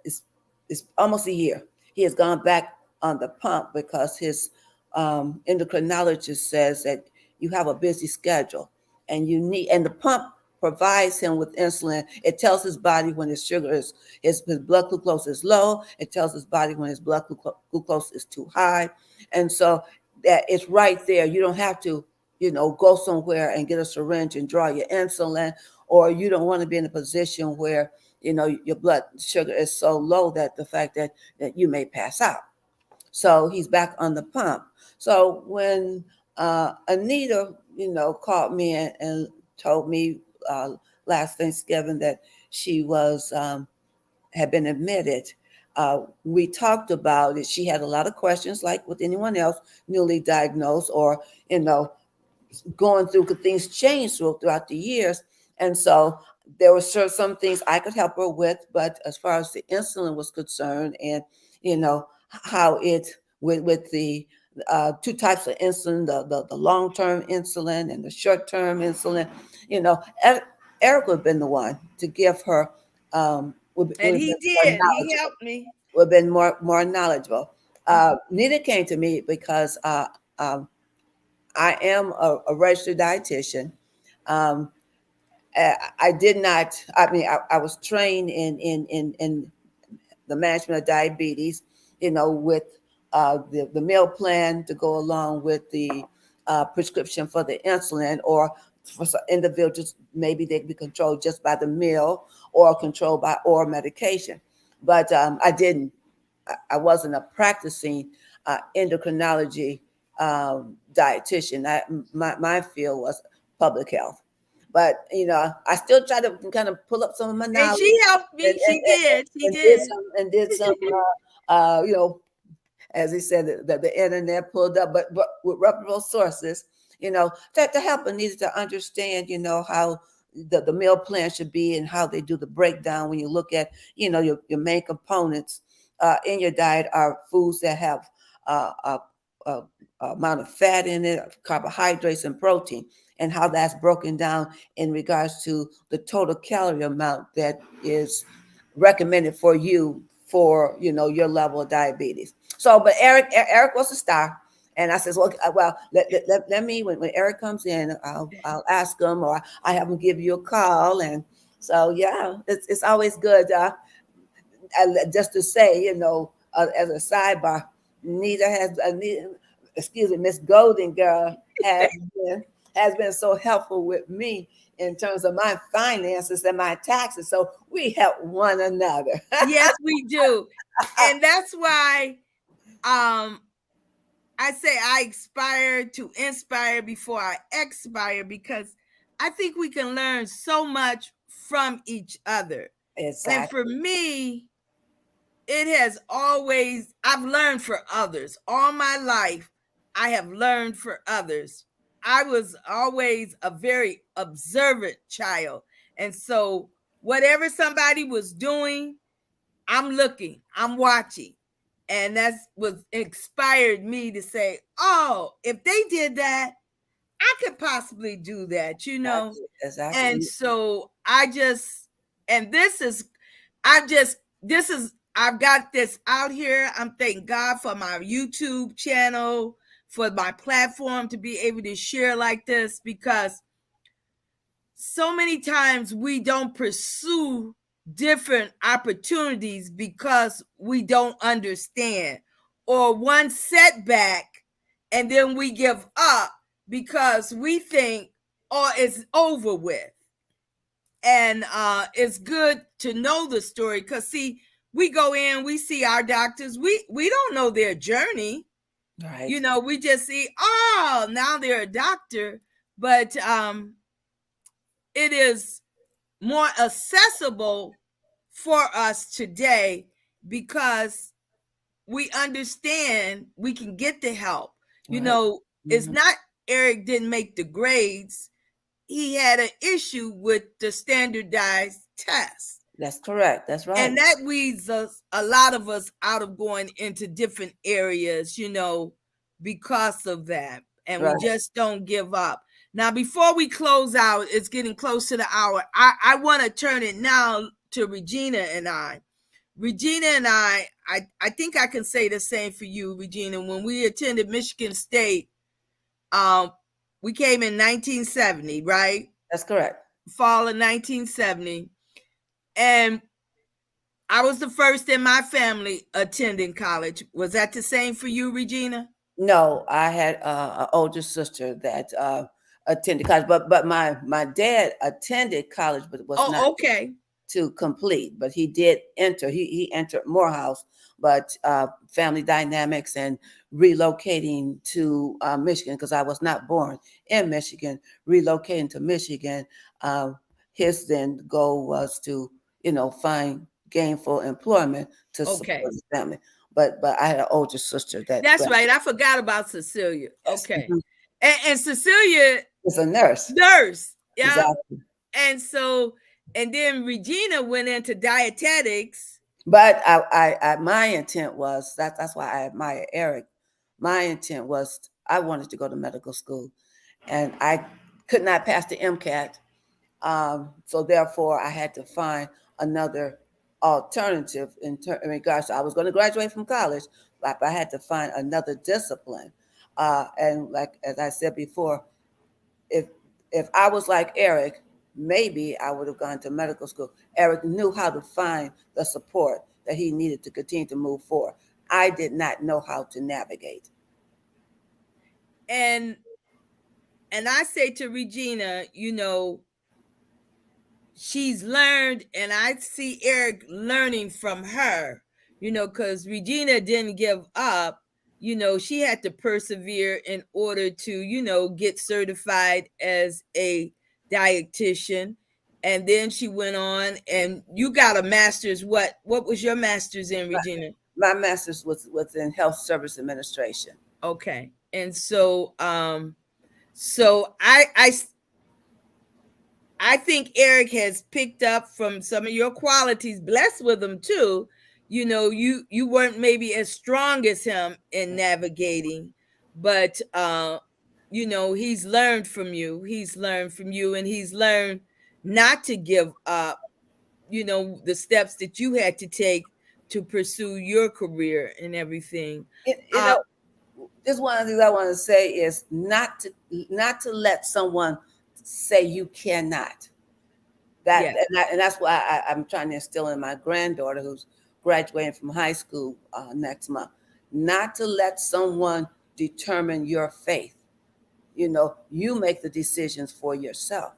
it's, it's almost a year, he has gone back on the pump because his endocrinologist says that you have a busy schedule, and the pump provides him with insulin. It tells his body when his sugar is his blood glucose is low. It tells his body when his blood glucose is too high, and so that it's right there. You don't have to go somewhere and get a syringe and draw your insulin, or you don't want to be in a position where your blood sugar is so low that the fact that you may pass out. So he's back on the pump. So when Anita, called me and told me last Thanksgiving that she was had been admitted, we talked about it. She had a lot of questions, like with anyone else newly diagnosed, or going through, could things change throughout the years. And so there were some things I could help her with, but as far as the insulin was concerned, and you know how it with the two types of insulin, the long term insulin and the short term insulin, you know, Eric would have been the one to give her, would And have he been more did. He knowledgeable, helped me. would have been more knowledgeable. Mhm. Nita came to me because um, I am a registered dietitian. Um, I did not. I mean, I was trained in the management of diabetes. You know, with the meal plan to go along with the prescription for the insulin, or for some individuals, maybe they can be controlled just by the meal or controlled by oral medication. But I didn't. I wasn't a practicing endocrinology dietitian. My field was public health. But I still try to kind of pull up some of my And knowledge she helped and me. and, She did. She and did did. some as he said, that the internet pulled up, but with reputable sources, to help Anita to understand, how the meal plan should be and how they do the breakdown when you look at, your main components in your diet are foods that have a amount of fat in it, carbohydrates and protein, and how that's broken down in regards to the total calorie amount that is recommended for you for your level of diabetes. So, but Eric was a star, and I says, well, let me when Eric comes in, I'll ask him, or I have him give you a call, and so yeah, it's always good. Just to say, as a sidebar, Nita excuse me, Miss Golden Girl been has been so helpful with me in terms of my finances and my taxes. So we help one another. Yes, we do. And that's why um I say I aspire to inspire before I expire, because I think we can learn so much from each other. And for Exactly. me, it has always, I've learned for others. All my life, I have learned for others. I was always a very observant child. And so, whatever somebody was doing, I'm looking, I'm watching. And that's what inspired me to say, oh, if they did that, I could possibly do that, you know? And Exactly. so I just, and this is, I just, this is, I've got this out here. I'm thanking God for my YouTube channel, for my platform to be able to share like this, because so many times we don't pursue different opportunities because we don't understand, or one setback and then we give up because we think, oh, it's over with. And it's good to know the story, because see, we go in, we see our doctors, we don't know their journey. Right. We just see, oh, now they're a doctor. But it is more accessible for us today, because we understand we can get the help. Right. It's Mhm. not Eric didn't make the grades. He had an issue with the standardized test. That's correct. That's right. And that weeds us, a lot of us, out of going into different areas, because of that. And we Right. just don't give up. Now, before we close out, it's getting close to the hour. I want to turn it now to Regina and I. Regina and I think I can say the same for you, Regina. When we attended Michigan State, um, we came in 1970, right? That's correct. Fall of 1970. And I was the first in my family attending college. Was that the same for you, Regina? No, I had an older sister that attended college, but my dad attended college, but was not Oh, okay. to complete. But he did enter. He entered Morehouse, but family dynamics and relocating to Michigan, because I was not born in Michigan. Relocating to Michigan, uh, his then goal was to find gainful employment to Okay. support his family. But I had an older sister that That's right. I forgot about Cecilia. yes, Okay. And Cecilia, was a nurse. nurse. Yeah. Exactly. And so And then Regina went into dietetics. But my intent was that's why I admire Eric. My intent was I wanted to go to medical school, and I could not pass the MCAT. So therefore, I had to find another alternative in regards to I was going to graduate from college, but I had to find another discipline. And like as I said before, if if I was like Eric, maybe I would have gone to medical school. Eric knew how to find the support that he needed to continue to move forward. I did not know how to navigate. And I say to Regina, she's learned, and I see Eric learning from her, because Regina didn't give up. She had to persevere in order to, get certified as a dietitian. And then she went on, and you got a master's. What was your master's in, My, Regina? my master's was in health service administration. Okay. And so I think Eric has picked up from some of your qualities, blessed with them too. You weren't maybe as strong as him in navigating, but he's learned from you. He's learned from you, and he's learned not to give up, the steps that you had to take to pursue your career and everything. You Uh know, just one of the things I want to say is not to let someone say you cannot. yeah. And that's why I'm trying to instill in my granddaughter who's graduating from high school next month, not to let someone determine your faith. You make the decisions for yourself.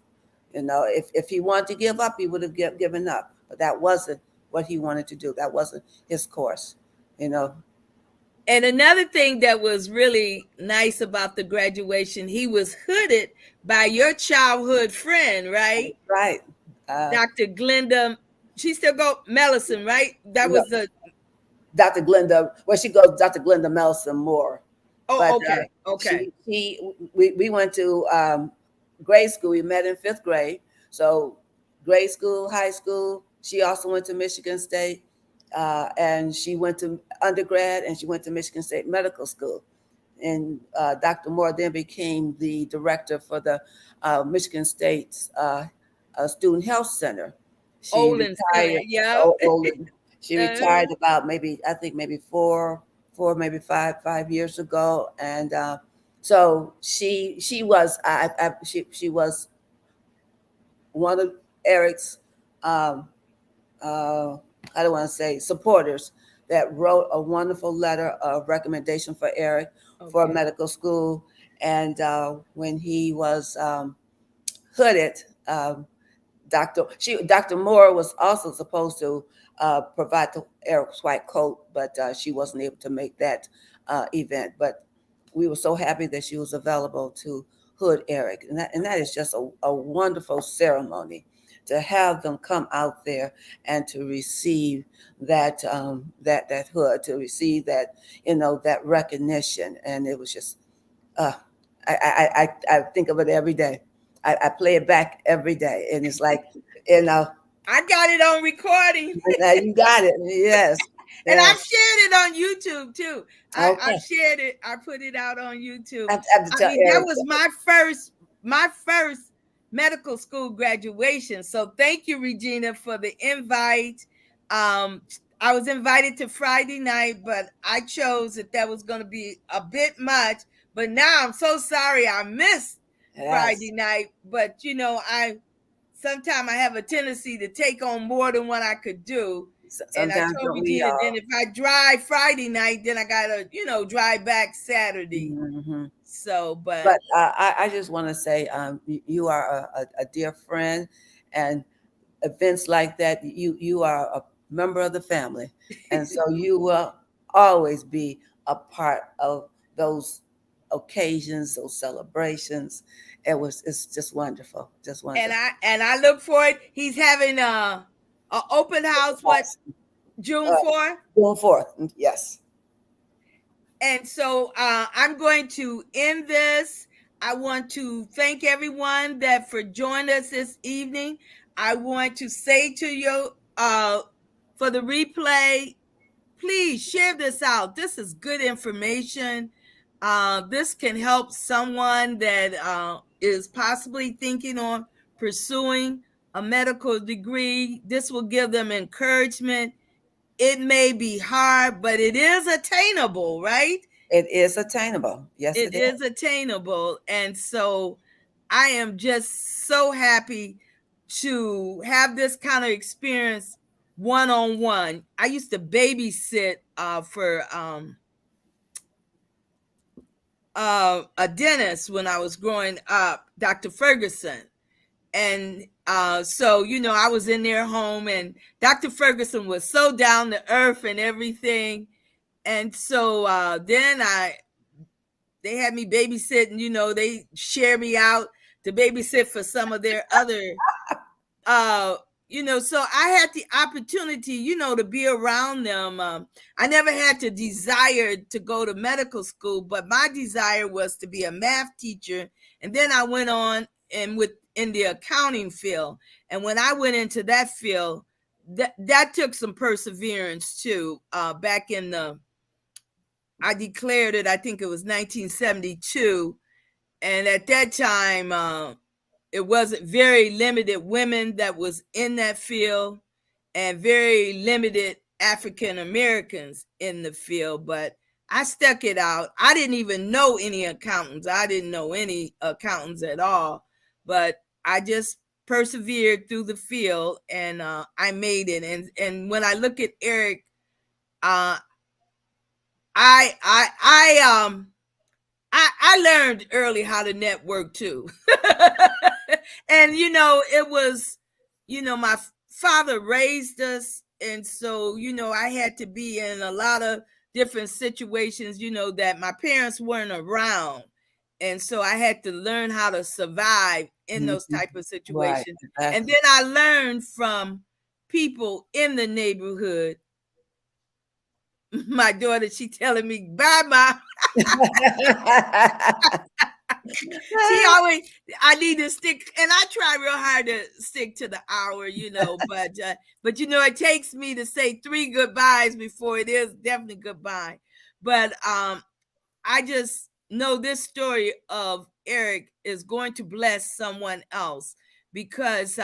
If he wanted to give up, he would have given up, but that wasn't what he wanted to do. That wasn't his course. You know, And another thing that was really nice about the graduation, he was hooded by your childhood friend, right? right? Uh, Dr. Glenda, she still go Mellison, right? That no, was the Dr. Glenda, well, she goes Dr. Glenda Melson Moore, but oh, okay, okay. we went to grade school. We met in fifth grade, so grade school, high school. She also went to Michigan State, and she went to undergrad, and she went to Michigan State Medical School. And Dr. Moore then became the director for the Michigan State's Student Health Center. She Olin Center, retired. yep. Oh, Olin. She uh, retired about maybe I think maybe four maybe five years ago, and so she was she was one of Eric's um, uh, I don't want to say supporters that wrote a wonderful letter of recommendation for Eric for okay. medical school. And when he was hooded, Dr. Moore was also supposed to provide the Eric's white coat, but she wasn't able to make that event. But we were so happy that she was available to hood Eric, and that is just a wonderful ceremony to have them come out there and to receive that hood, to receive that recognition, and it was just uh, I think of it every day. I play it back every day, and it's like, you know, I got it on recording. you got it. Yes, And yes. I've shared it on YouTube too. I've Okay. shared it. I put it out on YouTube. I have to I tell mean, that Eric. was my first medical school graduation. So thank you, Regina, for the invite. Um, I was invited to Friday night, but I chose that was going to be a bit much. But now I'm so sorry I missed Friday Yes. night. But I sometimes I have a tendency to take on more than what I could do. And I Sometimes told don't we Regina, then all? if I drive Friday night, then I gotta, drive back Saturday. Hmm. So, but But I just want to say, you are a dear friend, and events like that, you are a member of the family, and so you will always be a part of those occasions, those celebrations. It's just wonderful, just and wonderful. I look forward. He's having a open house. What, Yes. June Uh, 4th? Going forth, yes. And so I'm going to end this. I want to thank everyone that for joining us this evening. I want to say to you, for the replay, please share this out. This is good information. This can help someone that is possibly thinking on pursuing a medical degree. This will give them encouragement. It may be hard, but it is attainable, right? It is attainable. Yes, It it is. is attainable. And so I am just so happy to have this kind of experience one on one. I used to babysit for a dentist when I was growing up, Dr. Ferguson. And so, I was in their home, and Dr. Ferguson was so down to earth and everything. And so then they had me babysitting, they share me out to babysit for some of their other uh so I had the opportunity, to be around them. I never had to desire to go to medical school, but my desire was to be a math teacher. And then I went on and in the accounting field. And when I went into that field, that took some perseverance too. Back in I declared it, I think it was 1972. And at that time, it wasn't very limited women that was in that field, and very limited African Americans in the field. But I stuck it out. I didn't even know any accountants. I didn't know any accountants at all. But I just persevered through the field, and I made it. And when I look at Eric, uh, I learned early how to network too. And it was, my father raised us, and so I had to be in a lot of different situations, that my parents weren't around, and so I had to learn how to survive in those Mhm. type of Right. situations. And Exactly. then I learned from people in the neighborhood. My daughter, she telling me, bye, Mom. She always, I need to stick, and I try real hard to stick to the hour, but it takes me to say 3 goodbyes before it is definitely goodbye. But I just know this story of Eric is going to bless someone else, because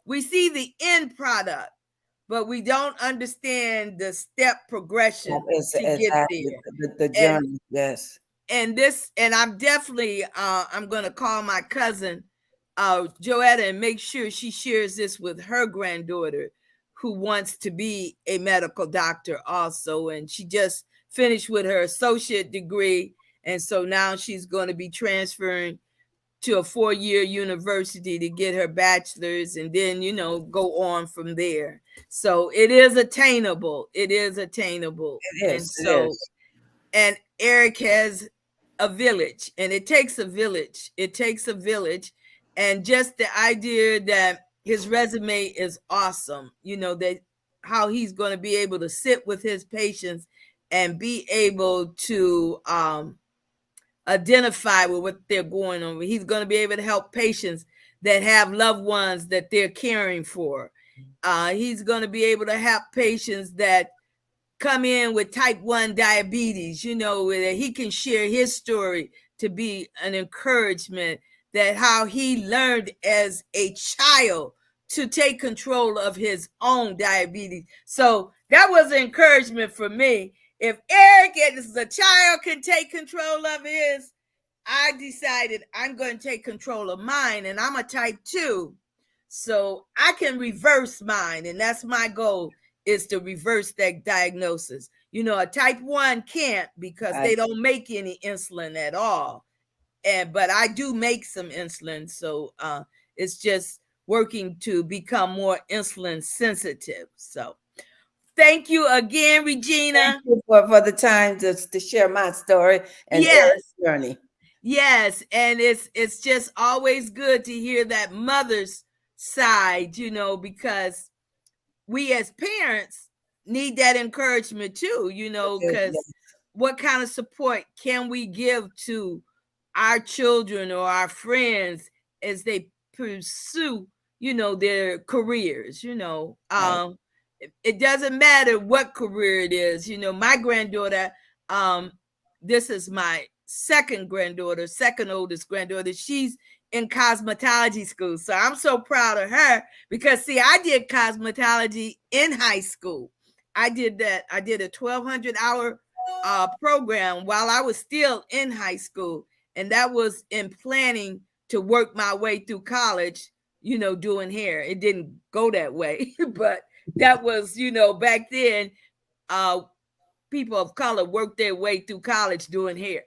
we see the end product, but we don't understand the step progression It's to get exactly there. the And journey. Yes. I'm definitely I'm gonna call my cousin Joetta and make sure she shares this with her granddaughter, who wants to be a medical doctor also. And she just finished with her associate degree, and so now she's going to be transferring to a 4-year university to get her bachelor's, and then go on from there. So it is attainable. It is attainable. It And is. It so, is. and Eric has a village, and it takes a village. It takes a village. And just the idea that his resume is awesome, that how he's going to be able to sit with his patients and be able to identify with what they're going on. He's going to be able to help patients that have loved ones that they're caring for. He's going to be able to help patients that come in with type 1 diabetes, that he can share his story to be an encouragement, that how he learned as a child to take control of his own diabetes. So that was an encouragement for me. If Eric as a child can take control of his, I decided I'm going to take control of mine, and I'm a type 2. So I can reverse mine, and that's my goal, is to reverse that diagnosis. A type 1 can't, because I, they don't make any insulin at all. But I do make some insulin, so it's just working to become more insulin sensitive. So thank you again, thank Regina. you for the time to share my story and Eric's Yes. journey. Yes, and it's just always good to hear that mother's side, because we as parents need that encouragement too, because what kind of support can we give to our children or our friends as they pursue their careers. Right. It doesn't matter what career it is. My granddaughter, um, this is my second granddaughter, second oldest granddaughter. She's in cosmetology school. So I'm so proud of her because, see, I did cosmetology in high school. I did that. I did a 1,200-hour program while I was still in high school. And that was in planning to work my way through college, doing hair. It didn't go that way, but that was, back then, uh, people of color worked their way through college doing hair.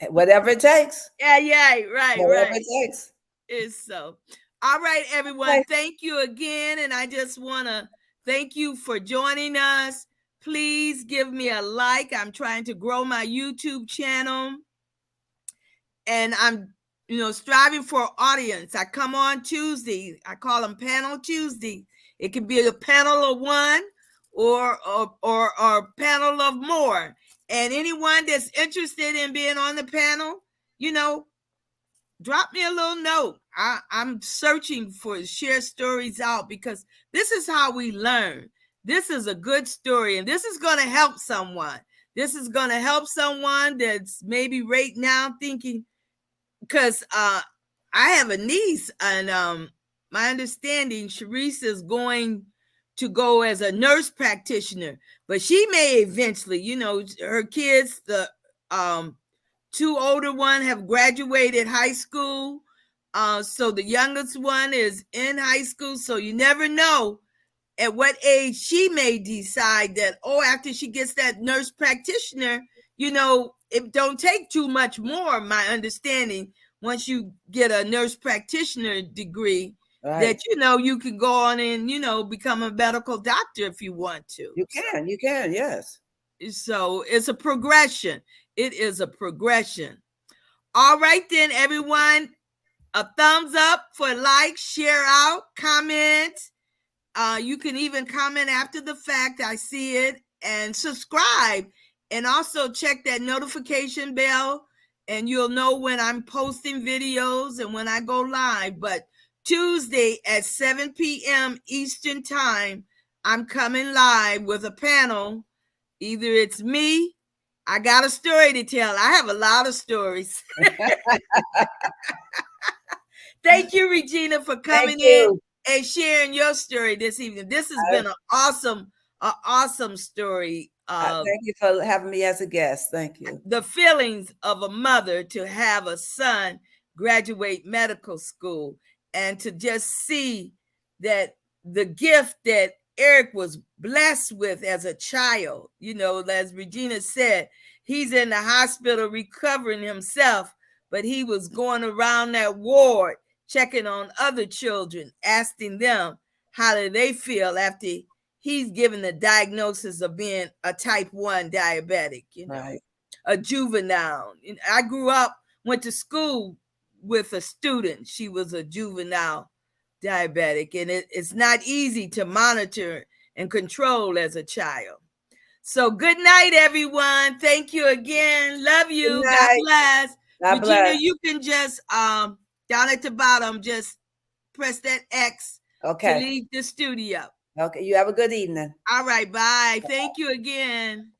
Whatever it takes. Yeah, yeah, right, Whatever right. it takes. Is so. All right, everyone. Okay. Thank you again. And I just want to thank you for joining us. Please give me a like. I'm trying to grow my YouTube channel. And I'm, striving for audience. I come on Tuesday. I call them Panel Tuesday. It could be a panel of one or a panel of more. And anyone that's interested in being on the panel, drop me a little note. I'm searching for share stories out because this is how we learn. This is a good story, and this is going to help someone. This is going to help someone that's maybe right now thinking, because I have a niece, and my understanding, Sharice is going to go as a nurse practitioner, but she may eventually, her kids, the two older one have graduated high school. So the youngest one is in high school. So you never know at what age she may decide that, after she gets that nurse practitioner, it don't take too much more, my understanding, once you get a nurse practitioner degree, Right. that, you can go on and, become a medical doctor if you want to. You can, yes. So it's a progression. It is a progression. All right, then, everyone. A thumbs up for like, share out, comment. You can even comment after the fact. I see it. And subscribe. And also check that notification bell. And you'll know when I'm posting videos and when I go live. But Tuesday at 7 p.m. Eastern Time, I'm coming live with a panel. Either it's me. I got a story to tell. I have a lot of stories. Thank you, Regina, for Thank coming in you. and sharing your story this evening. This has been an awesome story. Thank you for having me as a guest. Thank you. The feelings of a mother to have a son graduate medical school and to just see that the gift that Eric was blessed with as a child, as Regina said, he's in the hospital recovering himself, but he was going around that ward checking on other children, asking them how do they feel after he's given the diagnosis of being a type 1 diabetic, Right. a juvenile. I grew up, went to school with a student. She was a juvenile diabetic, and it's not easy to monitor and control as a child. So good night, everyone. Thank you again. Love Good you. God night. bless. God Regina, bless. you can just down at the bottom, just press that X to Okay. leave the studio. Okay. You have a good evening. All right, bye. Thank you again.